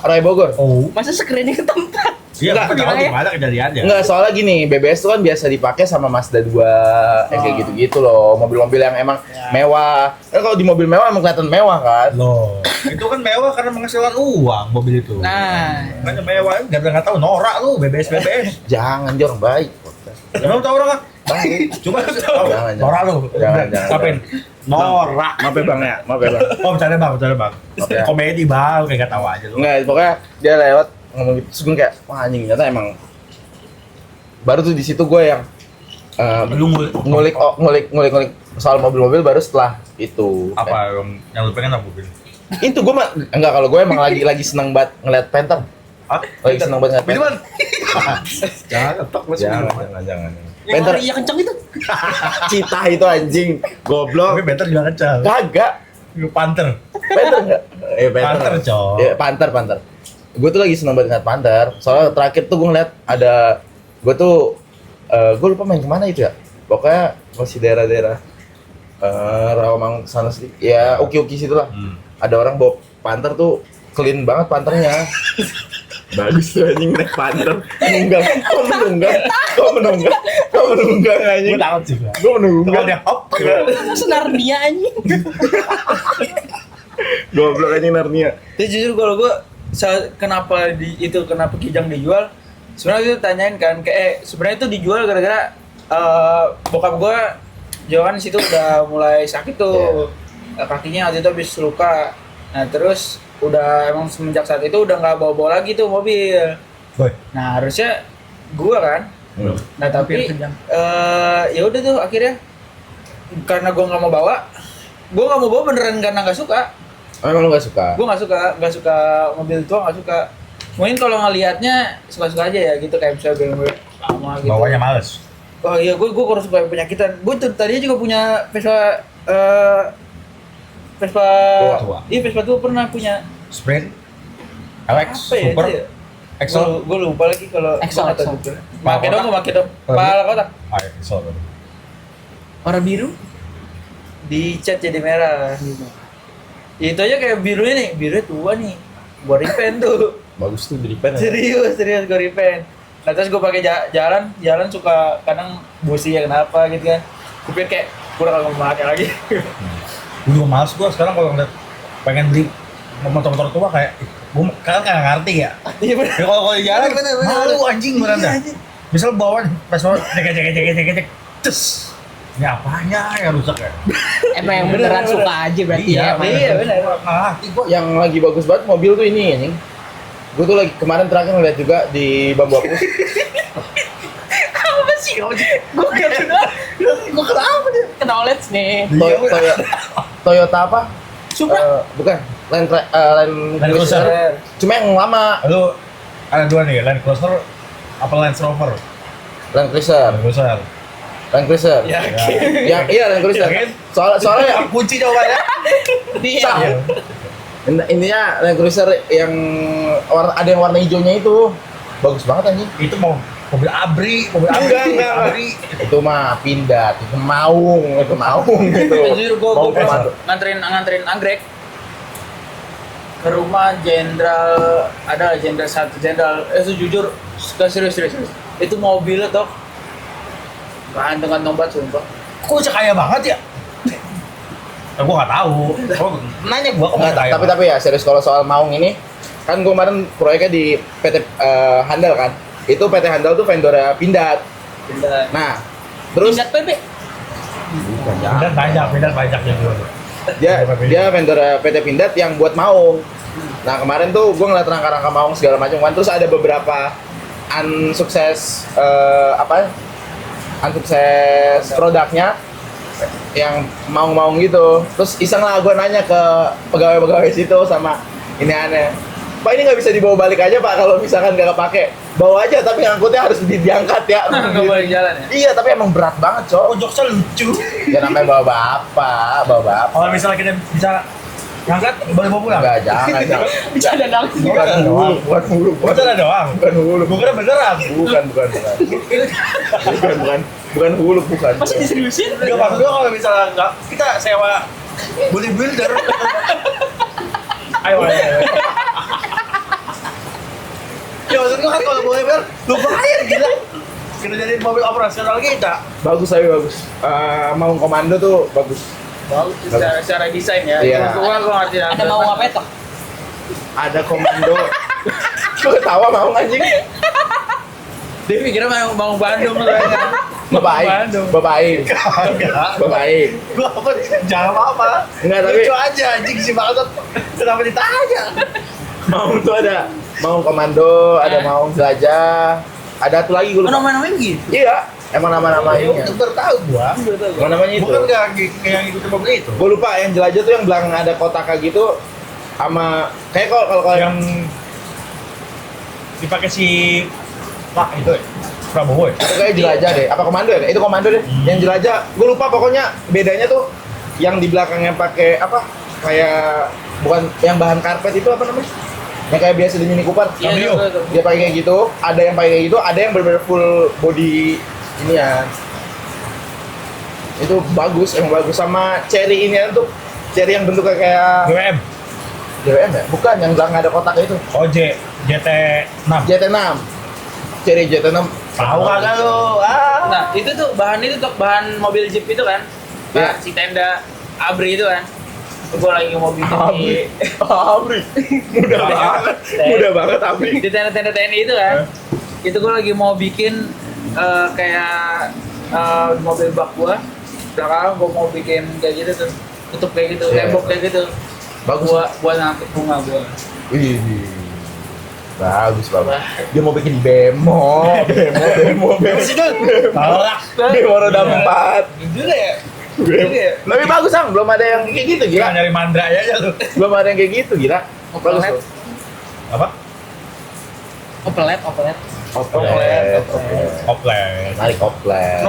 [SPEAKER 4] Rai Bogor.
[SPEAKER 2] Oh.
[SPEAKER 3] masa sekeren ke tempat.
[SPEAKER 2] Iya,
[SPEAKER 4] Enggak,
[SPEAKER 2] aku tahu di mana kejadiannya.
[SPEAKER 4] Enggak, soalnya gini, BBS tuh kan biasa dipakai sama Mazda 2 yang kayak gitu-gitu loh, mobil-mobil yang emang mewah. Kan kalau di mobil mewah emang kelihatan mewah kan.
[SPEAKER 2] Loh, itu kan mewah karena menghasilkan uang mobil itu.
[SPEAKER 3] Nah,
[SPEAKER 2] Makanya mewah, nggak tahu norak lu BBS.
[SPEAKER 4] Jangan, dia orang baik.
[SPEAKER 2] Emang tahu orang kan?
[SPEAKER 4] Baik.
[SPEAKER 2] Cuma tahu.
[SPEAKER 4] Jangan.
[SPEAKER 2] Norak lu.
[SPEAKER 4] Jangan.
[SPEAKER 2] Ngapain? Norak.
[SPEAKER 4] Maaf ya Bang ya, maaf ya Bang.
[SPEAKER 2] Oh, bercanda bang.
[SPEAKER 4] Maaf ya.
[SPEAKER 2] Komedi bang, kayak nggak tahu aja lu.
[SPEAKER 4] Enggak, pokoknya dia lewat ngomong gitu, terus gue kayak, wah anjing, ternyata emang baru tuh di situ gue yang
[SPEAKER 2] Lu
[SPEAKER 4] ngulik soal mobil-mobil baru setelah itu.
[SPEAKER 2] apa yang lu pengen apa mobil?
[SPEAKER 4] Itu gue mah enggak, kalau gue emang lagi seneng banget ngeliat Phantom.
[SPEAKER 2] Hah?
[SPEAKER 4] Lagi seneng banget ngeliat
[SPEAKER 2] Itu
[SPEAKER 4] Phantom.
[SPEAKER 2] man. Jangan ketok lu
[SPEAKER 4] Jangan.
[SPEAKER 3] yang
[SPEAKER 4] Panther
[SPEAKER 3] lari yang kenceng itu.
[SPEAKER 4] cita itu anjing, goblok.
[SPEAKER 2] Tapi Panther juga kencang.
[SPEAKER 4] Kagak.
[SPEAKER 2] Panther.
[SPEAKER 4] Panther enggak?
[SPEAKER 2] Panther, Cok.
[SPEAKER 4] Iya, Panther. Gue tuh lagi seneng banget ngeliat Panther. Soalnya terakhir tuh gue ngeliat ada, gue lupa main kemana itu ya. Pokoknya masih daerah-daerah Rawamang sana sih. Ya Uki situ lah. Ada orang bawa Panther tuh clean banget Panthernya. Bagus tuh anjing naik Panther. Kok menunggang anjing.
[SPEAKER 2] Gue takut sih.
[SPEAKER 4] Gue menunggang.
[SPEAKER 2] Kalau dia hop,
[SPEAKER 3] Senar dia anjing.
[SPEAKER 4] Goblok anjing Narnia.
[SPEAKER 1] Tapi jujur kalau gue kenapa Kijang dijual? Sebenarnya itu tanyain kan kayak sebenarnya itu dijual gara-gara bokap gue jalan situ udah mulai sakit tuh. Kakinya waktu itu habis luka. Nah, terus udah emang semenjak saat itu udah nggak bawa-bawa lagi tuh mobil.
[SPEAKER 2] Boy.
[SPEAKER 1] Nah, harusnya gua kan. Nah, tapi ya udah tuh akhirnya karena gua nggak mau bawa beneran karena nggak suka.
[SPEAKER 4] Oh, emang lu gak suka?
[SPEAKER 1] Gua nggak suka mobil tua, nggak suka. Mungkin kalau ngelihatnya suka-suka aja ya gitu, kayak misalnya BMW lama gitu.
[SPEAKER 2] Bawanya males.
[SPEAKER 1] Oh iya, gue kurang suka penyakitan. Gue tadinya juga punya Vespa
[SPEAKER 2] Tua.
[SPEAKER 1] Iya, Vespa tua pernah punya.
[SPEAKER 2] Sprint. LX.
[SPEAKER 1] Apa ya
[SPEAKER 2] Super.
[SPEAKER 1] itu ya?
[SPEAKER 2] Excel.
[SPEAKER 1] Gue lupa lagi kalau
[SPEAKER 3] Excel.
[SPEAKER 1] Pakai dong, pakai dong. Pala kotak.
[SPEAKER 2] Ah, Excel.
[SPEAKER 3] Warna biru.
[SPEAKER 1] Dicat jadi merah. Itu aja kayak birunya nih, birunya tua nih. Gua repaint tuh.
[SPEAKER 4] Bagus tuh di repair.
[SPEAKER 1] Serius gua repaint. Nah terus gue pakai jalan suka kadang busi ya kenapa gitu kan. Gue pikir kayak gue udah kagak mau pakai lagi.
[SPEAKER 2] Gue juga males gue sekarang kalau ngeliat pengen beli motor-motor tua kayak gue kan nggak ngerti ya.
[SPEAKER 1] Iya bener.
[SPEAKER 2] Ya kalau di jalan
[SPEAKER 1] Bener.
[SPEAKER 2] malu anjing beneran dah. Misal bawaan pas cek tes. Ini apanya yang rusak ya?
[SPEAKER 3] Emang yang beneran suka aja berarti ya. emang.
[SPEAKER 1] Iya bener.
[SPEAKER 2] Ngerti gue.
[SPEAKER 4] Yang lagi bagus banget mobil tuh ini anjing. Gue tuh lagi kemarin terakhir ngeliat juga di Bambu Apus.
[SPEAKER 3] Apa sih? Gue kenapa? Gue kenapa dia? Kena OLED nih.
[SPEAKER 4] Toyota apa?
[SPEAKER 3] Supra.
[SPEAKER 4] Bukan. Land
[SPEAKER 2] Cruiser.
[SPEAKER 4] Cruiser. Cuma yang lama.
[SPEAKER 2] Lu ada dua nih, Land Cruiser apa Land Rover?
[SPEAKER 4] Land Cruiser.
[SPEAKER 2] Land Cruiser.
[SPEAKER 4] Land Cruiser. Yang iya Land Cruiser.
[SPEAKER 2] Yakin?
[SPEAKER 4] Soalnya
[SPEAKER 2] Yang kunci jawabannya.
[SPEAKER 4] Sah. Intinya Land Cruiser yang ada yang warna hijaunya itu bagus banget anjing.
[SPEAKER 2] Itu mau mobil abri,
[SPEAKER 4] Enggak.
[SPEAKER 2] abri.
[SPEAKER 4] Itu mah Pindad, itu Maung gitu.
[SPEAKER 1] Jujur gue
[SPEAKER 4] Mau komando.
[SPEAKER 1] nganterin anggrek ke rumah jenderal, ada jenderal satu jenderal itu jujur serius itu mobilnya toh kantong banget sumpah.
[SPEAKER 2] Kok bisa kaya banget ya? Gua nggak tahu. Nanya gua kok nggak tahu.
[SPEAKER 4] Tapi ya serius kalau soal Maung ini kan gue kemarin proyeknya di PT Handal kan. Itu PT Handal tuh vendornya Pindad.
[SPEAKER 1] Bener.
[SPEAKER 4] Nah, terus
[SPEAKER 3] Ingat PB.
[SPEAKER 2] Pindah banyak ya dulu.
[SPEAKER 4] dia vendor PT Pindad yang buat Maung. Nah kemarin tuh gue ngeliat rangka-rangka Maung segala macam kan, terus ada beberapa unsukses unsukses produknya yang Maung gitu. Terus iseng lah gue nanya ke pegawai-pegawai situ sama ini aneh. Pak ini nggak bisa dibawa balik aja Pak kalau misalkan nggak kepake. Bawa aja tapi ngangkutnya harus diangkat ya.
[SPEAKER 1] Nggak boleh jalan ya.
[SPEAKER 4] Iya tapi emang berat banget cok.
[SPEAKER 2] Oh jokesnya lucu.
[SPEAKER 4] Ya namanya bawa bapak.
[SPEAKER 2] Kalau misalnya kita bisa ngangkat boleh bawa pulang.
[SPEAKER 4] Enggak, jangan.
[SPEAKER 3] Bercanda dong.
[SPEAKER 4] Bukan hulu.
[SPEAKER 2] Beneran doang.
[SPEAKER 4] Bukan hulu.
[SPEAKER 2] Gua kira beneran.
[SPEAKER 4] Bukan hulu, bukan.
[SPEAKER 3] Masih diseriusin?
[SPEAKER 2] Enggak maksud gua kalau misalnya enggak kita sewa bodybuilder. Ayo. Ya maksud gua kan kalau bodybuilder lu bayar gila. Kita jadi mobil operasional kita.
[SPEAKER 4] Bagus tapi bagus. Mau komando tuh bagus.
[SPEAKER 1] Bagus secara desain ya.
[SPEAKER 4] Iya.
[SPEAKER 1] Gua ngerti.
[SPEAKER 3] Ada mau apa itu?
[SPEAKER 4] Ada komando. Lu ketawa mau anjing.
[SPEAKER 1] Dia pikirnya mau Bandung kayaknya.
[SPEAKER 4] Bapak Aing.
[SPEAKER 2] Gua apa jangan apa.
[SPEAKER 4] Enggak, tapi-
[SPEAKER 2] lucu aja anjing si Baltot. Kenapa ditanya?
[SPEAKER 4] Mau tuh ada. Mau komando, ada mau jelajah. Ada tuh lagi gue lupa.
[SPEAKER 1] Namanya gitu.
[SPEAKER 4] Iya, emang nama-namanya.
[SPEAKER 2] Itu baru tahu gua.
[SPEAKER 4] Emang namanya itu.
[SPEAKER 2] Bukan enggak yang ikutin mobil itu.
[SPEAKER 4] Gue lupa yang jelajah tuh yang belakang ada kotak kayak gitu sama kayak kalau
[SPEAKER 2] Yang dipakai si Pak itu ya? Prabowo ya?
[SPEAKER 4] itu kayak jelajah deh. Apa komando ya? Itu komando deh. Yang jelajah, gue lupa pokoknya bedanya tuh yang di belakangnya pakai apa? Kayak bukan yang bahan karpet itu apa namanya? Yang kayak biasa di Mini Cooper.
[SPEAKER 1] Iya, betul.
[SPEAKER 4] Dia pakai kayak gitu, ada yang pakai kayak gitu, ada yang benar-benar full body ini ya. Itu bagus, emang bagus sama cherry ini tuh. Cherry yang bentuknya kayak
[SPEAKER 2] BBM?
[SPEAKER 4] JWM ya? Bukan, yang belakang ada kotaknya itu.
[SPEAKER 2] OJ, JT6.
[SPEAKER 4] JT6. Cherry JT6.
[SPEAKER 2] Tahu kagak lu? Ah.
[SPEAKER 1] Nah, itu tuh bahan mobil Jeep itu kan.
[SPEAKER 4] Iya.
[SPEAKER 1] Si tenda Abri itu kan. Gue lagi mau bikin di
[SPEAKER 4] Abri. Mudah banget Abri.
[SPEAKER 1] di tenda-tenda TNI itu kan. Itu gue lagi mau bikin kayak mobil bak gua. Belakang gue mau bikin kayak gitu tuh. Tutup kayak gitu,
[SPEAKER 4] Iya.
[SPEAKER 1] tembok kayak gitu.
[SPEAKER 4] Bagus.
[SPEAKER 1] Buat ngangkut bunga gua.
[SPEAKER 4] Wih. Bagus. Dia mau bikin bemo.
[SPEAKER 2] Tolak.
[SPEAKER 4] Bemo roda 4.
[SPEAKER 1] Gila ya.
[SPEAKER 4] Tapi bagus Ang, belum ada yang kayak gitu
[SPEAKER 2] Gila
[SPEAKER 4] gila.
[SPEAKER 2] nyari mandra aja lu.
[SPEAKER 4] Belum ada yang kayak gitu gila. Bagus.
[SPEAKER 1] Oplet.
[SPEAKER 4] loh.
[SPEAKER 2] Apa?
[SPEAKER 3] Opelet.
[SPEAKER 2] Oplet.
[SPEAKER 4] Narik oplet.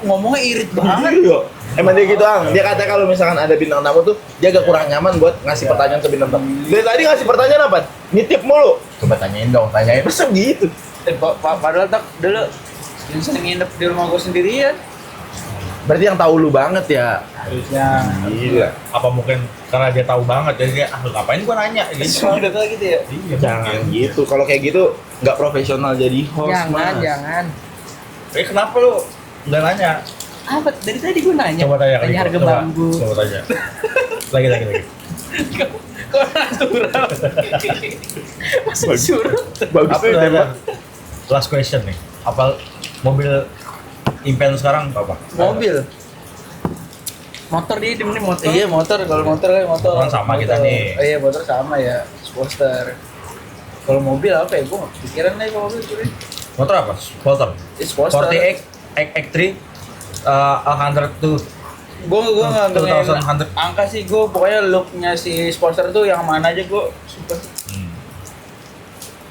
[SPEAKER 1] Ngomongnya irit banget.
[SPEAKER 4] Iya. Emang dia gitu Ang. Dia kata kalau misalkan ada bintang tamu tuh dia agak kurang nyaman buat ngasih pertanyaan ke bintang tamu. Dari tadi ngasih pertanyaan apa? Nitip mulu. Coba tanyain dong, tanyain. Masa gitu?
[SPEAKER 1] Padahal tak dulu yang sering nginep di rumah gue sendirian.
[SPEAKER 4] Berarti yang tahu lu banget ya.
[SPEAKER 1] Harusnya.
[SPEAKER 4] Gila.
[SPEAKER 2] Apa mungkin karena dia tahu banget jadi dia ngapain gua nanya gitu.
[SPEAKER 1] Udah tau gitu ya.
[SPEAKER 2] Iya,
[SPEAKER 4] Jangan
[SPEAKER 2] mungkin.
[SPEAKER 4] gitu. Kalau kayak gitu nggak profesional jadi host,
[SPEAKER 3] Jangan,
[SPEAKER 4] Mas.
[SPEAKER 3] jangan.
[SPEAKER 2] Kenapa lu nggak nanya?
[SPEAKER 3] Apa? Dari tadi gue nanya.
[SPEAKER 2] Coba tanya kali.
[SPEAKER 3] harga
[SPEAKER 2] Coba.
[SPEAKER 3] bambu.
[SPEAKER 2] Coba tanya. Lagi.
[SPEAKER 3] Kok natural? Masa disuruh?
[SPEAKER 4] Bagus
[SPEAKER 2] Apa
[SPEAKER 4] nih
[SPEAKER 2] tanya?
[SPEAKER 4] tema.
[SPEAKER 2] Last question nih. Apa mobil impen sekarang apa?
[SPEAKER 1] Mobil.
[SPEAKER 3] Motor dia demennya motor.
[SPEAKER 1] Iya motor, kalau motor kan motor.
[SPEAKER 2] Kan sama kita
[SPEAKER 1] Motor.
[SPEAKER 2] nih.
[SPEAKER 1] Oh, iya motor sama ya, Sportster. Kalau mobil apa ya? Gue nggak kepikiran nih kalau mobil gue.
[SPEAKER 2] Motor apa? Sporter.
[SPEAKER 1] Sportster.
[SPEAKER 2] 40X, X3, 102.
[SPEAKER 1] Gue nggak ngomongin
[SPEAKER 2] 2100.
[SPEAKER 1] angka sih, gue pokoknya looknya si Sportster tuh yang mana aja gue suka.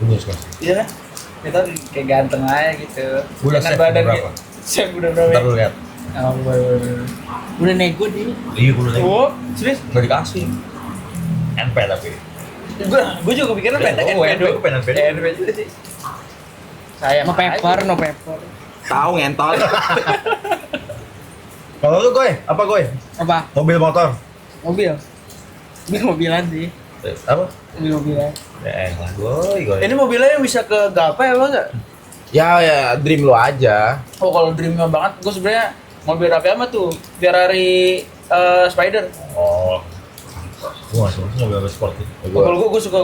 [SPEAKER 2] Bagus kan?
[SPEAKER 1] Iya kan? Kita kayak ganteng aja gitu.
[SPEAKER 2] Gua udah
[SPEAKER 1] Dengan
[SPEAKER 2] save
[SPEAKER 1] badan
[SPEAKER 2] berapa?
[SPEAKER 1] Save udah berapa?
[SPEAKER 2] Ntar lu lihat.
[SPEAKER 1] Oh, bener.
[SPEAKER 3] Udah nego dia.
[SPEAKER 2] Iya, gue udah tanya.
[SPEAKER 1] Oh, serius?
[SPEAKER 2] Nggak dikasih. NP tapi.
[SPEAKER 1] Gue juga kepikiran
[SPEAKER 2] Ya,
[SPEAKER 1] pengen
[SPEAKER 2] gua NP, gua pengen NP.
[SPEAKER 1] NP juga sih. Sayang
[SPEAKER 3] No paper, no paper.
[SPEAKER 4] Tahu ngentot.
[SPEAKER 2] Kalau lu Goy, apa Goy?
[SPEAKER 3] Apa?
[SPEAKER 2] Mobil motor?
[SPEAKER 3] Mobil. Mobilan sih.
[SPEAKER 2] Apa?
[SPEAKER 3] Mobilan.
[SPEAKER 2] Ya lah Goy.
[SPEAKER 1] Ini mobilnya yang bisa ke Gapai apa enggak?
[SPEAKER 4] Ya dream lo aja.
[SPEAKER 1] Oh kalau dreamnya banget, gue sebenarnya mobil Raffi Ahmad tuh Ferrari Spider.
[SPEAKER 2] Oh. Gua nggak suka mobil sport itu.
[SPEAKER 1] Kalau gue suka.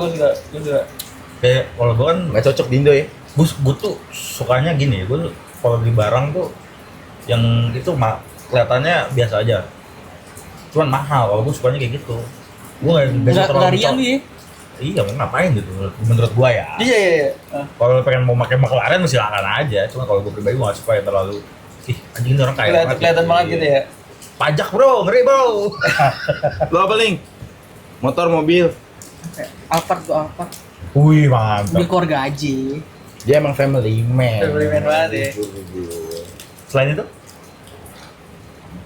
[SPEAKER 2] Kayak kalau gua kan
[SPEAKER 4] Nggak cocok di Indo ya.
[SPEAKER 2] gue tuh sukanya gini, gue tuh kalau beli barang tuh yang itu kelihatannya biasa aja, cuman mahal. Kalau gue sukanya kayak gitu, gue nggak terlalu
[SPEAKER 3] Larian dia.
[SPEAKER 2] iya mau ngapain gitu menurut gue ya.
[SPEAKER 1] Iya.
[SPEAKER 2] Kalau pengen mau pakai McLaren silakan aja, cuma kalau gue pribadi gue nggak suka yang terlalu anjing ini orang kaya
[SPEAKER 1] Kelihatan banget gitu ya.
[SPEAKER 2] pajak bro, ngeri bro.
[SPEAKER 4] Lo apa Ling? Motor, mobil.
[SPEAKER 3] Alphard tuh Alphard.
[SPEAKER 2] Wih mantap.
[SPEAKER 3] Beli keluarga aja.
[SPEAKER 4] Dia emang family man.
[SPEAKER 1] Family man banget ya.
[SPEAKER 2] Selain itu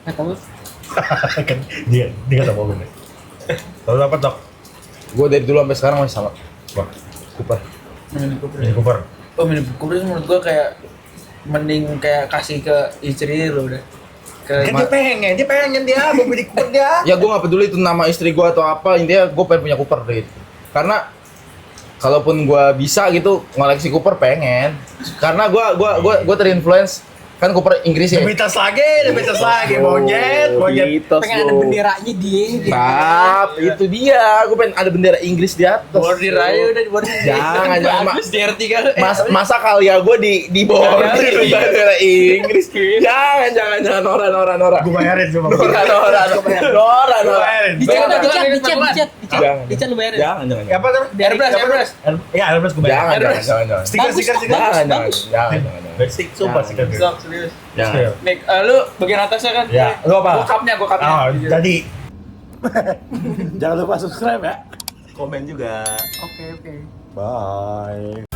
[SPEAKER 3] Nggak tahu.
[SPEAKER 2] kan dia nggak tahu mobil nih. Lalu apa Tok?
[SPEAKER 4] Gue dari dulu sampai sekarang masih sama.
[SPEAKER 2] Wah,
[SPEAKER 4] Cooper.
[SPEAKER 1] Mini Cooper.
[SPEAKER 2] Mini Cooper.
[SPEAKER 1] Oh Mini Cooper itu menurut gue kayak mending kayak kasih ke istri lo udah. Ke
[SPEAKER 2] Kan dia pengen dia mau beli Cooper dia.
[SPEAKER 4] Ya gue nggak peduli itu nama istri gue atau apa, intinya gue pengen punya Cooper gitu. Karena kalaupun gue bisa gitu ngoleksi Cooper pengen. Karena gue terinfluence kan Cooper Inggris ya.
[SPEAKER 2] Dibetas lagi, monyet.
[SPEAKER 4] Beatles
[SPEAKER 3] Pengen ada
[SPEAKER 4] lo.
[SPEAKER 3] benderanya dia. gitu.
[SPEAKER 4] Tap, itu dia. Gue pengen ada bendera Inggris di atas.
[SPEAKER 1] bordir aja udah di bordir.
[SPEAKER 4] Jangan,
[SPEAKER 1] Bagus di RT kan.
[SPEAKER 4] Masa kali ya gue di bordir bendera Inggris. Jangan Nora.
[SPEAKER 2] Gue bayarin cuma.
[SPEAKER 4] Nora.
[SPEAKER 3] Dicat,
[SPEAKER 2] Bayarin.
[SPEAKER 3] dicat lu bayarin.
[SPEAKER 4] Jangan.
[SPEAKER 2] Apa tuh?
[SPEAKER 1] Airbrush.
[SPEAKER 2] Ya, Airbrush gue bayarin.
[SPEAKER 4] Jangan.
[SPEAKER 2] Stiker.
[SPEAKER 4] Jangan.
[SPEAKER 2] Basic, sumpah stiker.
[SPEAKER 1] Sok, serius.
[SPEAKER 4] Jangan.
[SPEAKER 1] Nik, lu bagian atasnya kan?
[SPEAKER 2] Ya, lu apa?
[SPEAKER 1] Gua cupnya.
[SPEAKER 2] Oh, jadi
[SPEAKER 4] Jangan lupa subscribe ya. Komen juga.
[SPEAKER 3] Oke.
[SPEAKER 2] bye.